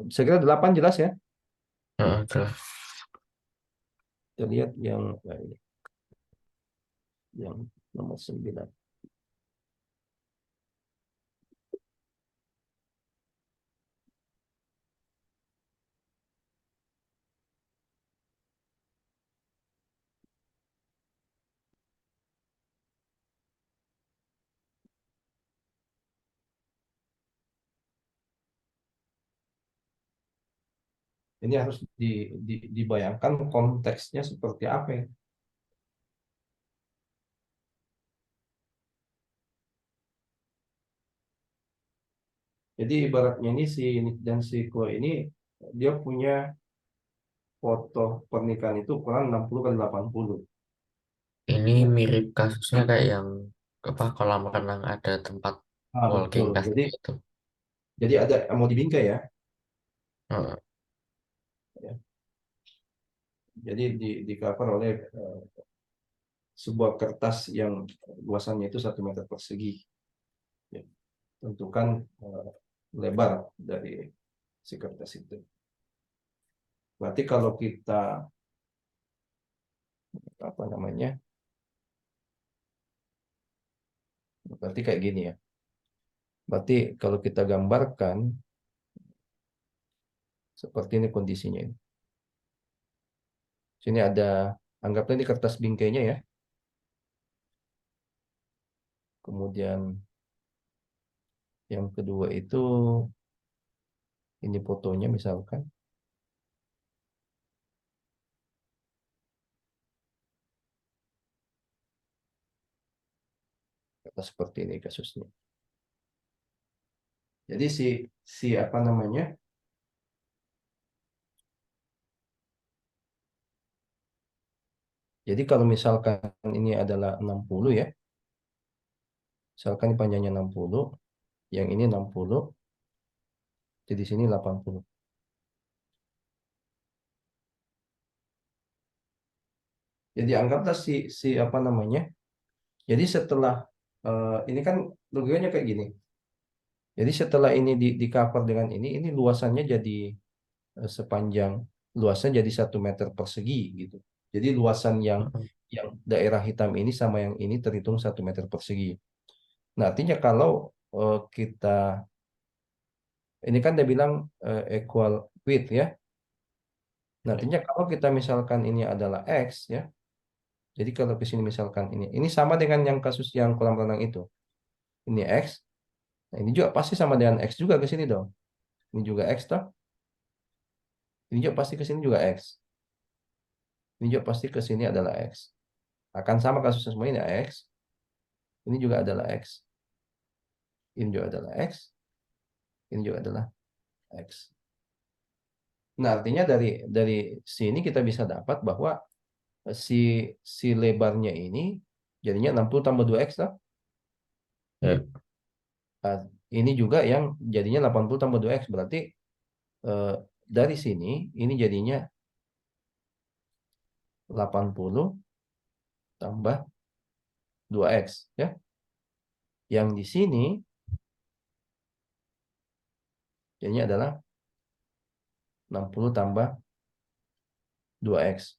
Saya kira 8 jelas ya. jelas. Kita lihat yang ini, yang nomor 9. Ini harus dibayangkan konteksnya seperti apa ya. Jadi ibaratnya ini si Nick dan si Chloe ini dia punya foto pernikahan itu ukuran 60 kali 80. Ini Ya. mirip kasusnya kayak yang apa kolam renang ada tempat walking Betul. path gitu. Jadi ada mau dibingkai ya. Heeh. Ya. Jadi di cover oleh sebuah kertas yang luasannya itu 1 meter persegi. Ya. Tentukan lebar dari si kertas itu. Berarti kalau kita apa namanya? Berarti kayak gini ya. Berarti kalau kita gambarkan seperti ini kondisinya ini. Sini ada anggaplah ini kertas bingkainya ya. Kemudian yang kedua itu ini fotonya misalkan kertas seperti ini kasusnya. Jadi si apa namanya? Jadi kalau misalkan ini adalah 60 ya. Misalkan ini panjangnya 60, yang ini 60, jadi di sini 80. Jadi anggaplah si apa namanya? Jadi setelah ini kan logikanya kayak gini. Jadi setelah ini di cover dengan ini luasannya jadi sepanjang luasnya jadi 1 meter persegi gitu. Jadi luasan Heeh. yang daerah hitam ini sama yang ini terhitung 1 meter persegi. Nah, artinya kalau kita ini kan dia bilang equal width ya. Nah, artinya kalau kita misalkan ini adalah X ya. Jadi kalau ke sini misalkan ini sama dengan yang kasus yang kolam renang itu. Ini X. Nah, ini juga pasti sama dengan X juga ke sini dong. Ini juga X toh. Ini juga pasti ke sini juga X. Ini juga pasti ke sini adalah X. Akan sama kasusnya semua ini X. Ini juga adalah X. Ini juga adalah X. Ini juga adalah X. Nah, artinya dari sini kita bisa dapat bahwa si si lebarnya ini jadinya 60 tambah 2x lah. Ya. Nah, ini juga yang jadinya 80 tambah 2x berarti eh, dari sini ini jadinya 80 tambah 2x ya. Yang di sini jadinya adalah 60 tambah 2x.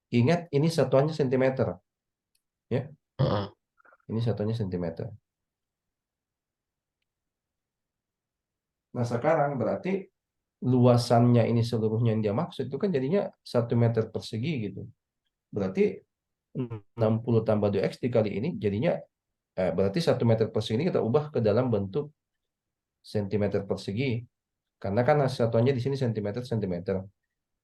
Ingat ini satuannya sentimeter ya. Heeh. Ini satuannya sentimeter. Nah, sekarang berarti luasannya ini seluruhnya yang dia maksud itu kan jadinya 1 meter persegi gitu. Berarti 60 tambah 2x dikali ini jadinya berarti 1 meter persegi ini kita ubah ke dalam bentuk sentimeter persegi. Karena kan satuannya di sini sentimeter sentimeter.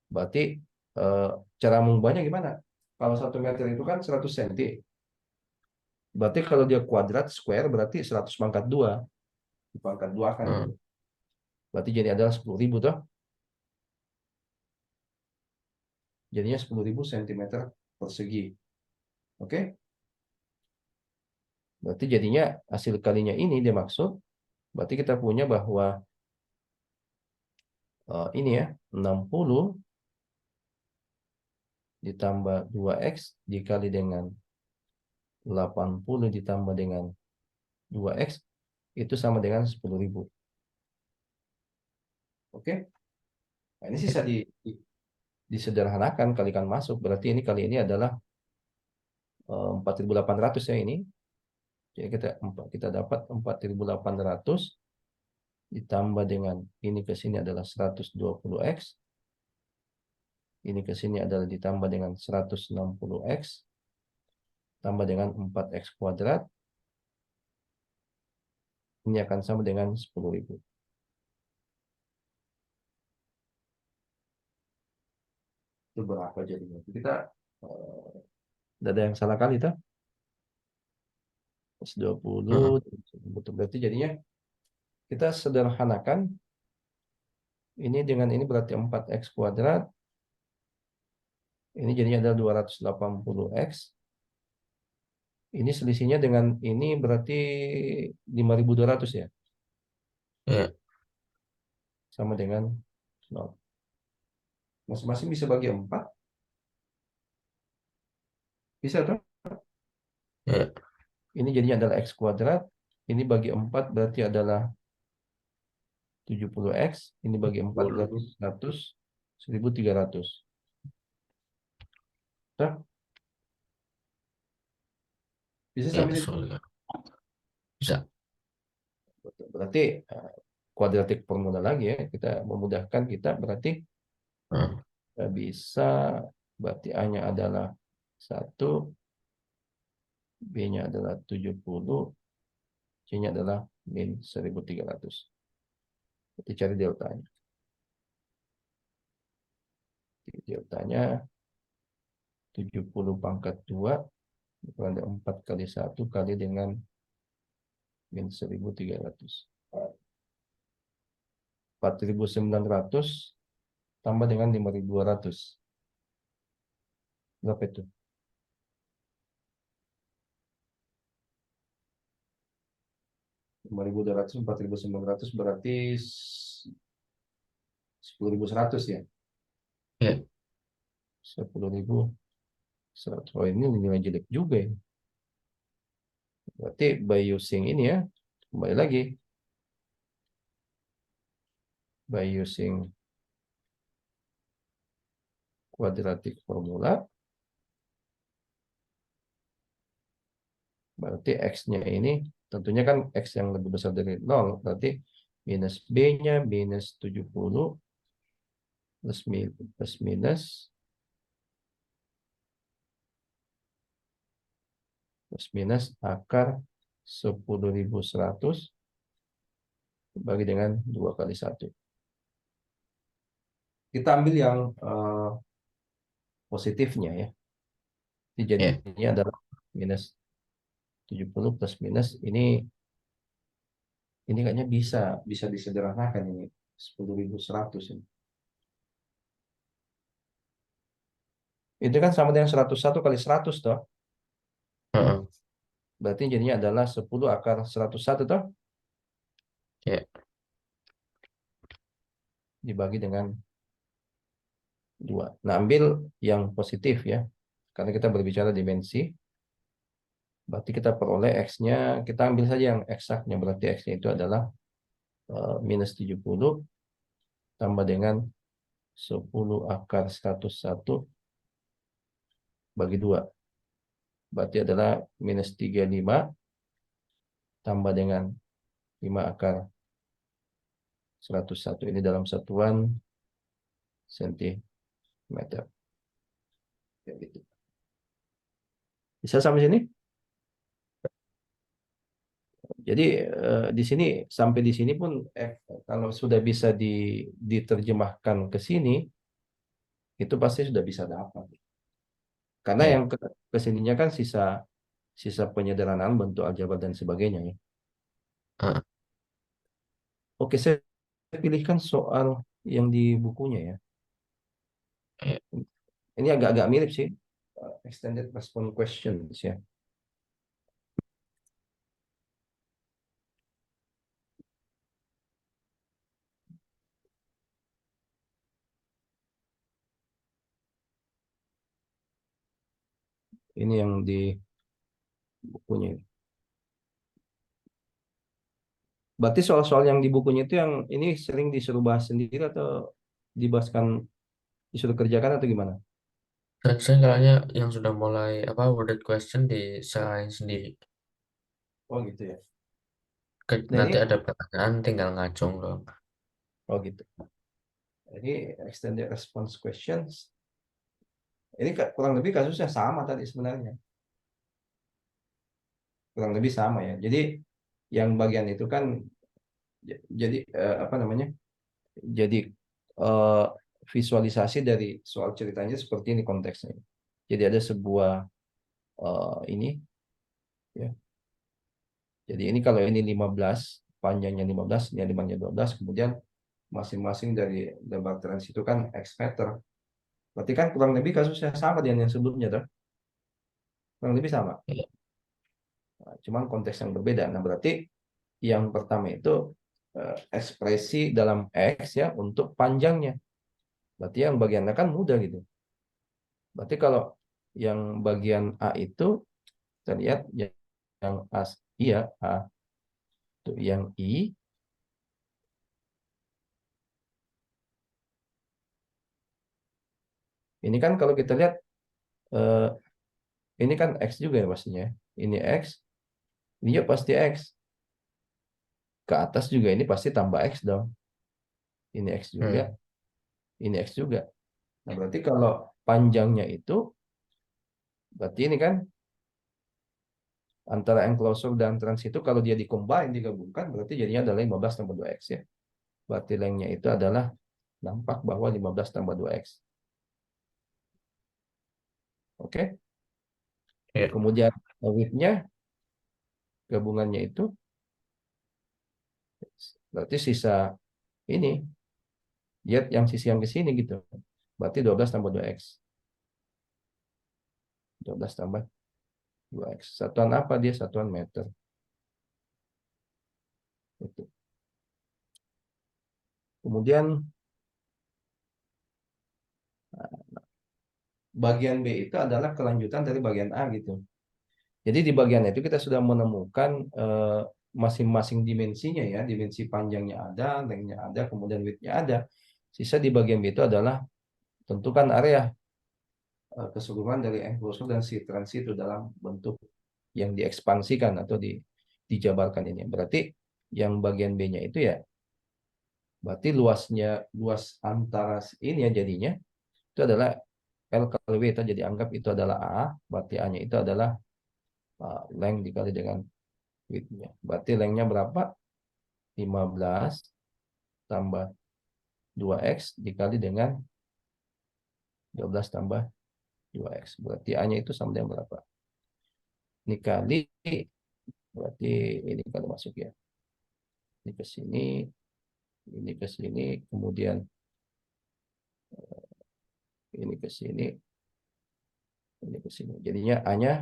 Berarti eh, cara mengubahnya gimana? Kalau 1 meter itu kan 100 cm. Berarti kalau dia kuadrat square berarti 100 pangkat 2. Dipangkat 2 kan itu. Heeh. Berarti jadi adalah 10.000 toh. Jadinya 10.000 cm persegi. Oke? Berarti jadinya hasil kalinya ini dia maksud. Berarti kita punya bahwa ini ya 60 ditambah 2x dikali dengan 80 ditambah dengan 2x itu sama dengan 10.000. Oke? Nah, ini sisa disederhanakan kalikan masuk. Berarti ini kali ini adalah 4.800 ya ini. Jadi kita dapat 4.800 ditambah dengan ini ke sini adalah 120x. Ini ke sini adalah ditambah dengan 160x tambah dengan 4x kuadrat. Ini akan sama dengan 10.000. Itu berapa jadinya? Kita tidak ada yang salah kali, tak? 120 Heeh. betul, berarti jadinya kita sederhanakan ini dengan ini berarti 4x kuadrat. Ini jadinya adalah 280x. Ini selisihnya dengan ini berarti 5.200 ya. Ya. Sama dengan 0. Masing-masing bisa bagi 4. Bisa tuh. Ya. Ini jadinya adalah x kuadrat. Ini bagi 4 berarti adalah 70x. Ini bagi 4 berarti 100. 1.300. Nah, bisa Ya, sampai situ. soalnya bisa. Berarti kuadratik formula lagi ya. Kita memudahkan kita berarti Heeh. bisa berarti A-nya adalah 1, B-nya adalah 70, C-nya adalah min 1.300. Berarti cari deltanya. Deltanya 70 pangkat 2 ada 4 kali 1 kali dengan min 1.300. 4.900 tambah dengan 5.200. Berapa itu? 5.200, 4.900 berarti 10.100 ya. Ya. 10.100. Oh, ini nilai jelek juga ya. Berarti by using ini ya. Kembali lagi. By using quadratic formula. Berarti X-nya ini tentunya kan X yang lebih besar dari 0. Berarti minus B-nya minus 70 plus minus akar 10.100 bagi dengan 2 kali 1. Kita ambil yang positifnya ya. Jadi Ya. jadinya adalah minus 70 plus minus ini kayaknya bisa disederhanakan ini 10.100 ini. Itu kan sama dengan 101 kali 100 toh. Heeh. Berarti jadinya adalah 10 akar 101 toh, Ya. dibagi dengan 2. Nah, ambil yang positif ya. Karena kita berbicara dimensi, berarti kita peroleh X-nya, kita ambil saja yang eksaknya. Berarti X-nya itu adalah minus 70 tambah dengan 10 akar 101 bagi 2. Berarti adalah minus 35 tambah dengan 5 akar 101. Ini dalam satuan sentimeter. Ya, gitu. Bisa sampai sini? Jadi di sini sampai di sini pun kalau sudah bisa diterjemahkan ke sini, itu pasti sudah bisa dapat. Karena Ya. yang kesininya kan sisa sisa penyederhanaan bentuk aljabar dan sebagainya ya. Heeh. Oke, saya pilihkan soal yang di bukunya ya. Ya. Ini agak-agak mirip sih, extended response questions ya. Ini yang di bukunya. Berarti soal-soal yang di bukunya itu yang ini sering disuruh bahas sendiri atau dibahaskan disuruh kerjakan atau gimana? Sering-sering kayaknya yang sudah mulai apa worded question diserahin sendiri. Oh gitu ya. Nah ini, Nanti ada pertanyaan tinggal ngacung dong. oh gitu. Ini extended response questions. Ini kurang lebih kasusnya sama tadi sebenarnya. Kurang lebih sama ya. Jadi yang bagian itu kan jadi apa namanya? Jadi eh, visualisasi dari soal ceritanya seperti ini konteksnya. Jadi ada sebuah ini ya. Jadi ini kalau ini 15, panjangnya 15, ini lebarnya 12, kemudian masing-masing dari lebar trans itu kan X meter. Berarti kan kurang lebih kasusnya sama dengan yang sebelumnya tuh. Kurang lebih sama. Ya. Nah, cuman konteks yang berbeda. Nah, berarti yang pertama itu ekspresi dalam X ya untuk panjangnya. Berarti yang bagian A kan mudah gitu. Berarti kalau yang bagian A itu kita lihat yang A, iya A itu yang I ini kan kalau kita lihat eh, ini kan X juga ya pastinya. Ini X, ini juga pasti X. Ke atas juga ini pasti tambah X dong. Ini X juga, Hmm. ini X juga. Nah, berarti kalau panjangnya itu berarti ini kan antara enclosure dan trans itu kalau dia dikombin digabungkan berarti jadinya adalah 15 tambah 2x ya. Berarti lengthnya itu adalah nampak bahwa 15 tambah 2x. Oke. Ya. Kemudian width-nya gabungannya itu berarti sisa ini dia yang sisi yang ke sini gitu. Berarti 12 tambah 2x. 12 tambah 2x. Satuan apa dia? Satuan meter. Itu. Kemudian bagian B itu adalah kelanjutan dari bagian A gitu. Jadi di bagian itu kita sudah menemukan masing-masing dimensinya ya, dimensi panjangnya ada, lengthnya ada, kemudian widthnya ada. Sisa di bagian B itu adalah tentukan area keseluruhan dari enclosure dan si trans itu dalam bentuk yang diekspansikan atau dijabarkan ini. Berarti yang bagian B-nya itu ya, berarti luas antara ini ya jadinya itu adalah L kali W itu jadi anggap itu adalah A, berarti A-nya itu adalah length dikali dengan width-nya. Berarti length-nya berapa? 15 tambah 2x dikali dengan 12 tambah 2x. Berarti A-nya itu sama dengan berapa? Ini kali, berarti ini kalau masuk ya. Ini ke sini, ini ke sini, kemudian ini ke sini. Ini ke sini. Jadinya A-nya,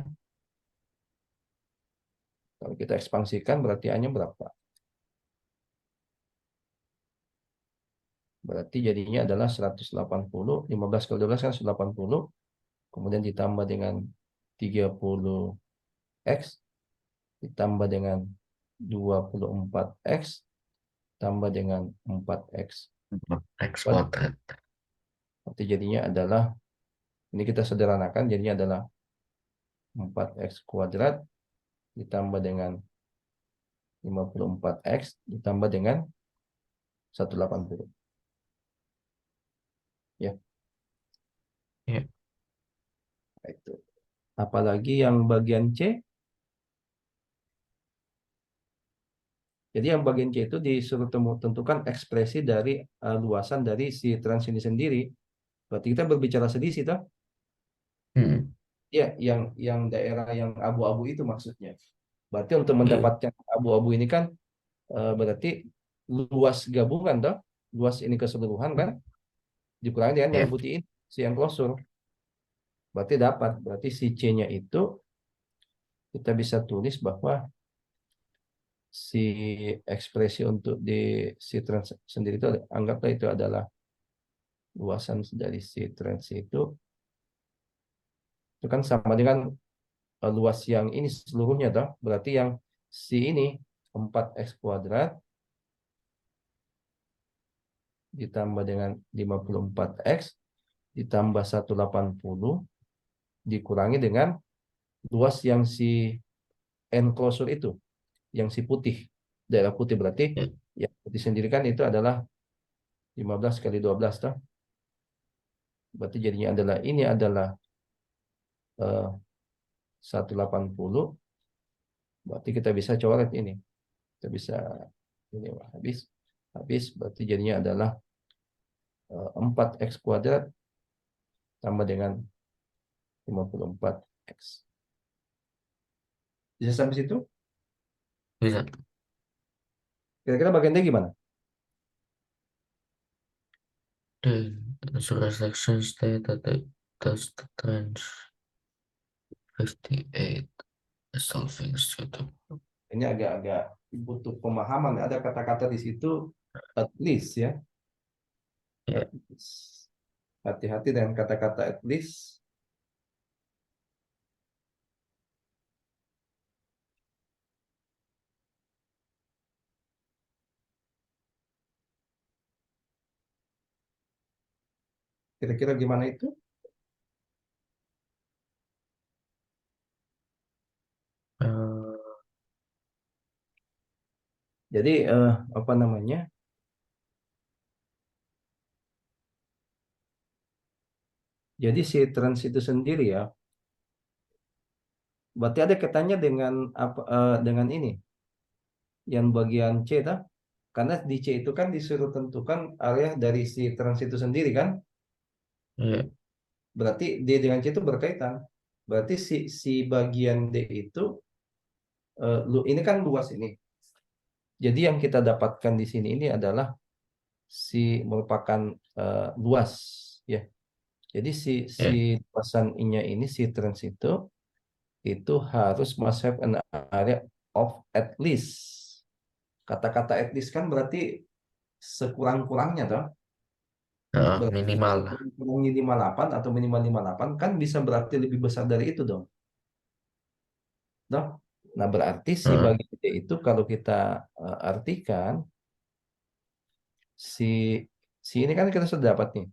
kalau kita ekspansikan berarti A-nya berapa? Berarti jadinya adalah 180, 15 kali 12 kan 180, kemudian ditambah dengan 30X, ditambah dengan 24X, tambah dengan 4X. X kuadrat. Berarti jadinya adalah, ini kita sederhanakan, jadinya adalah 4X kuadrat ditambah dengan 54X ditambah dengan 180. Ya, Ya. itu. Apalagi yang bagian C. Jadi yang bagian C itu disuruh tentukan ekspresi dari luasan dari si trans ini sendiri. Berarti kita berbicara sedisi, toh? Hmm. Ya, yang daerah yang abu-abu itu maksudnya. Berarti untuk Iya. mendapatkan abu-abu ini kan berarti luas gabungan, toh? Luas ini keseluruhan kan dikurangi dengan yang Ya. putih ini, si enclosure. Berarti dapat. Berarti si C-nya itu kita bisa tulis bahwa si ekspresi untuk di si trans sendiri itu anggaplah itu adalah luasan dari si trans itu kan sama dengan luas yang ini seluruhnya, toh. Berarti yang si ini 4x kuadrat ditambah dengan 54x ditambah 180 dikurangi dengan luas yang si enclosure itu, yang si putih, daerah putih. Berarti Ya. yang putih sendiri kan itu adalah 15 kali 12, toh. Berarti jadinya adalah ini adalah eh, 180. Berarti kita bisa coret ini. Kita bisa ini habis. Habis berarti jadinya adalah 4x kuadrat tambah dengan 54x. Bisa sampai situ? Bisa. Kira-kira bagian D gimana? Then the section state that does the trans 58 solving suitable. Ini agak-agak butuh pemahaman. Ada kata-kata di situ at least, ya. Ya. At least. Hati-hati dengan kata-kata at least. Kira-kira gimana itu? Eh, Jadi apa namanya? Jadi si trans itu sendiri, ya. Berarti ada kaitannya dengan apa dengan ini, yang bagian C, tak? Karena di C itu kan disuruh tentukan area dari si trans itu sendiri kan? ya. Berarti D dengan C itu berkaitan. Berarti si bagian D itu ini kan luas ini. Jadi yang kita dapatkan di sini ini adalah si merupakan luas, ya. Jadi si Ya. luasan I-nya ini si trans itu harus must have an area of at least. Kata-kata at least kan berarti sekurang-kurangnya, toh. Berarti Minimal lah. kurangnya 58 atau minimal 58 kan bisa berarti lebih besar dari itu dong. Toh? Nah, berarti si Heeh. bagi D itu kalau kita artikan si si ini kan kita sudah dapat nih.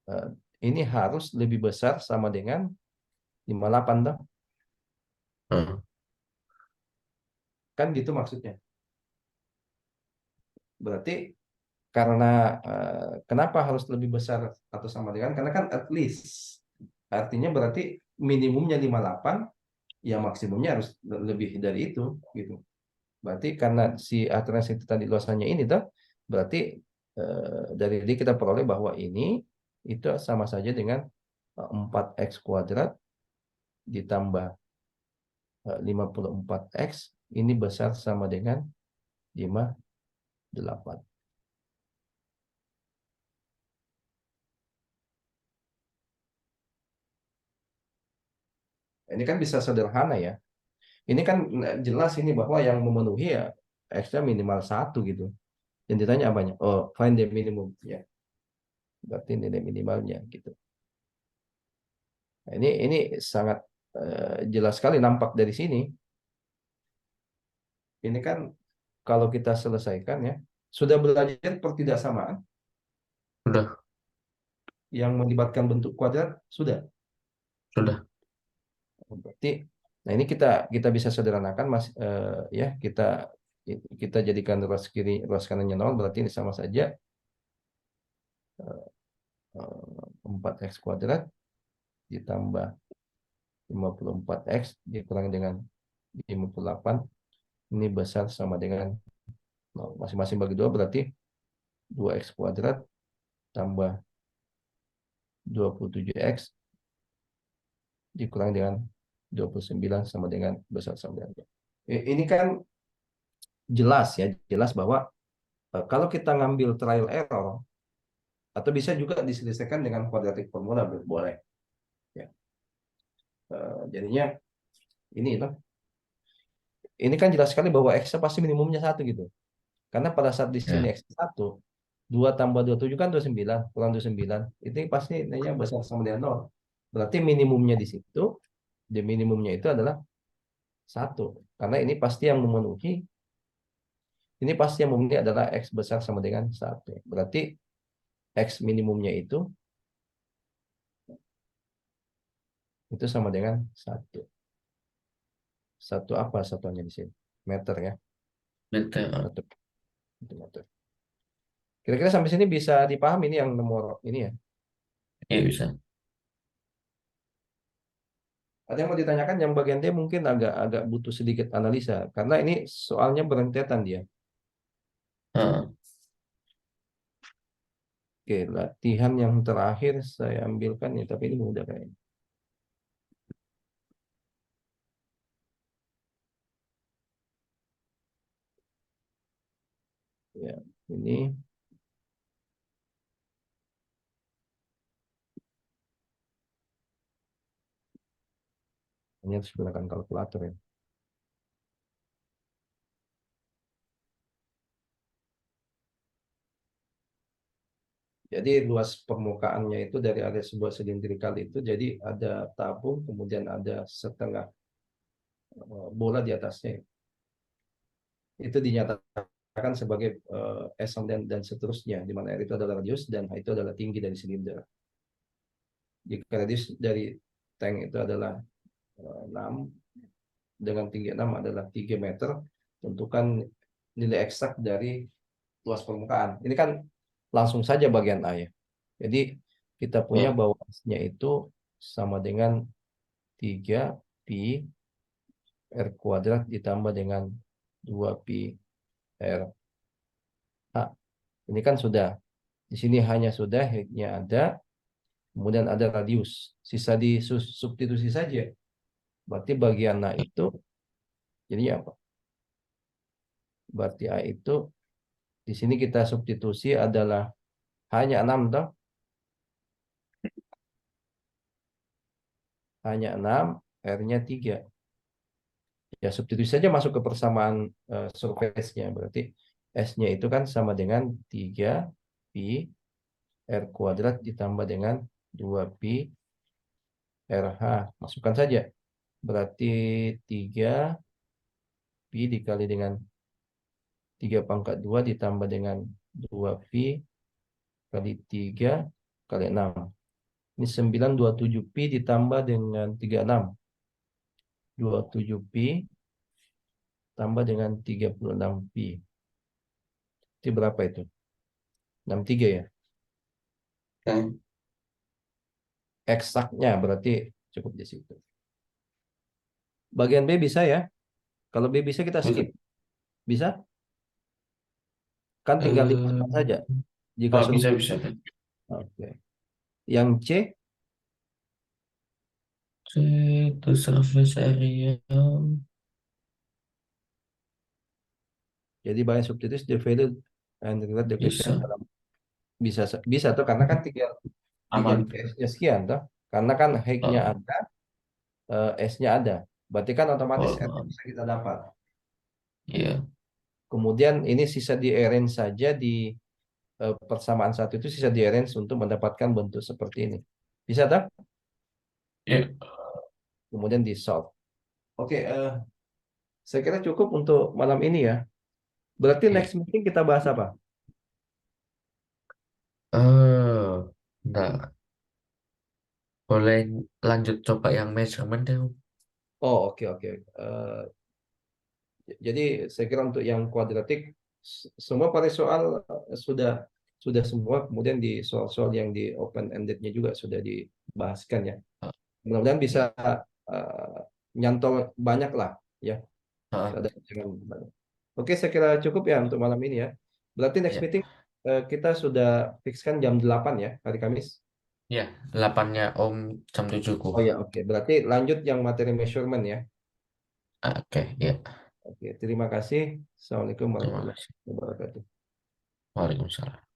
Eh, ini harus lebih besar sama dengan 58, toh. Heeh. Kan gitu maksudnya. Berarti karena kenapa harus lebih besar atau sama dengan, karena kan at least artinya berarti minimumnya 58, ya maksimumnya harus lebih dari itu, gitu. Berarti karena si alternatif itu tadi luasannya ini, toh, berarti dari ini kita peroleh bahwa ini itu sama saja dengan 4x kuadrat ditambah 54x ini besar sama dengan 58. Ini kan bisa sederhana ya. Ini kan jelas ini bahwa yang memenuhi ya X-nya minimal satu gitu. Yang ditanya apanya? Oh, find the minimum. Ya, berarti nilai minimalnya gitu. Nah, ini sangat jelas sekali nampak dari sini. Ini kan kalau kita selesaikan ya, sudah belajar pertidaksamaan Sudah, yang melibatkan bentuk kuadrat, sudah. sudah. Berarti, nah ini kita bisa sederhanakan mas, ya kita jadikan ruas kanannya nol, berarti ini sama saja 4x kuadrat ditambah 54x dikurangi dengan 58, ini besar sama dengan nol. Masing-masing bagi dua berarti 2x kuadrat tambah 27x dikurangi dengan 29 sama dengan besar sama dengan nol. Ini kan jelas ya, jelas bahwa kalau kita ngambil trial error atau bisa juga diselesaikan dengan kuadratik formula, boleh ya. Jadinya ini loh, ini kan jelas sekali bahwa x pasti minimumnya satu gitu, karena pada saat di sini Ya, x satu, 2 tambah 27 kan 29 kurang 29, itu pasti nilainya besar sama dengan nol, berarti minimumnya di situ, di minimumnya itu adalah satu, karena ini pasti yang memenuhi adalah x besar sama dengan satu, berarti x minimumnya itu sama dengan satu. Satu apa satuannya di sini? Meter ya. betul. Satu meter. Kira-kira sampai sini bisa dipahami ini yang nomor ini ya. Ya bisa. Ada yang mau ditanyakan yang bagian D mungkin agak butuh sedikit analisa karena ini soalnya berentetan dia. Ah, Oke, latihan yang terakhir saya ambilkan ya, tapi ini mudah kayaknya. Ya, ini hanya harus gunakan kalkulator ya. Jadi luas permukaannya itu dari area sebuah silindrikal itu jadi ada tabung, kemudian ada setengah bola di atasnya. Itu dinyatakan sebagai S dan seterusnya, di mana R itu adalah radius dan H itu adalah tinggi dari silinder. Jika radius dari tank itu adalah 6 dengan tinggi 6 adalah 3 meter, tentukan nilai eksak dari luas permukaan. Ini kan langsung saja bagian A ya. Jadi kita punya ya. bahwa S-nya itu sama dengan 3 pi R kuadrat ditambah dengan 2 pi R H. Ini kan sudah. Di sini hanya sudah, headnya ada, kemudian ada radius. Sisa di substitusi saja. Berarti bagian A itu, jadinya apa? Berarti A itu, di sini kita substitusi adalah hanya 6, toh? Hanya 6, R-nya 3. Ya, substitusi saja masuk ke persamaan surface-nya. Berarti S-nya itu kan sama dengan 3 pi R kuadrat ditambah dengan 2 pi RH. Masukkan saja. Berarti 3 pi dikali dengan 3 pangkat 2 ditambah dengan 2 pi kali 3 kali 6. Ini 927 pi ditambah dengan 36. 27 pi tambah dengan 36 pi. Itu berapa itu? 63 ya. Ya, Eksaknya berarti cukup di situ. Bagian B bisa ya. Kalau B bisa kita skip. bisa. Bisa? Kan tinggal Eh, lipatkan saja. Jika oh, semua. bisa. Oke. Yang C, C itu surface area. jadi by substitute the value and relate the coefficient Bisa. dalam, bisa bisa tuh karena kan tinggal Aman. dijadikan S-nya sekian tuh. Karena kan height-nya Oh, ada, S-nya ada. Berarti kan otomatis R Oh, bisa kita dapat. iya. Kemudian ini sisa di arrange saja di persamaan satu itu sisa di arrange untuk mendapatkan bentuk seperti ini. Bisa tak? Iya. Kemudian di solve. Oke, saya kira cukup untuk malam ini ya. Berarti Iya. next meeting kita bahas apa? Bentar. Boleh lanjut coba yang measurement deh, Om. Oh, oke oke. Jadi saya kira untuk yang kuadratik semua pada soal sudah semua. Kemudian di soal-soal yang di open endednya juga sudah dibahaskan ya. Ah, Mudah-mudahan bisa iya. uh, nyantol banyak lah ya. Ah, Ada jangan banyak. Oke, saya kira cukup ya untuk malam ini ya. Berarti next iya. meeting kita sudah fixkan jam 8 ya hari Kamis. Iya, 8-nya Om jam 7-ku. Oh ya, oke. Berarti lanjut yang materi measurement ya. Oke, iya. Oke, terima kasih. Assalamualaikum Terima warahmatullahi kasih. wabarakatuh. Waalaikumsalam.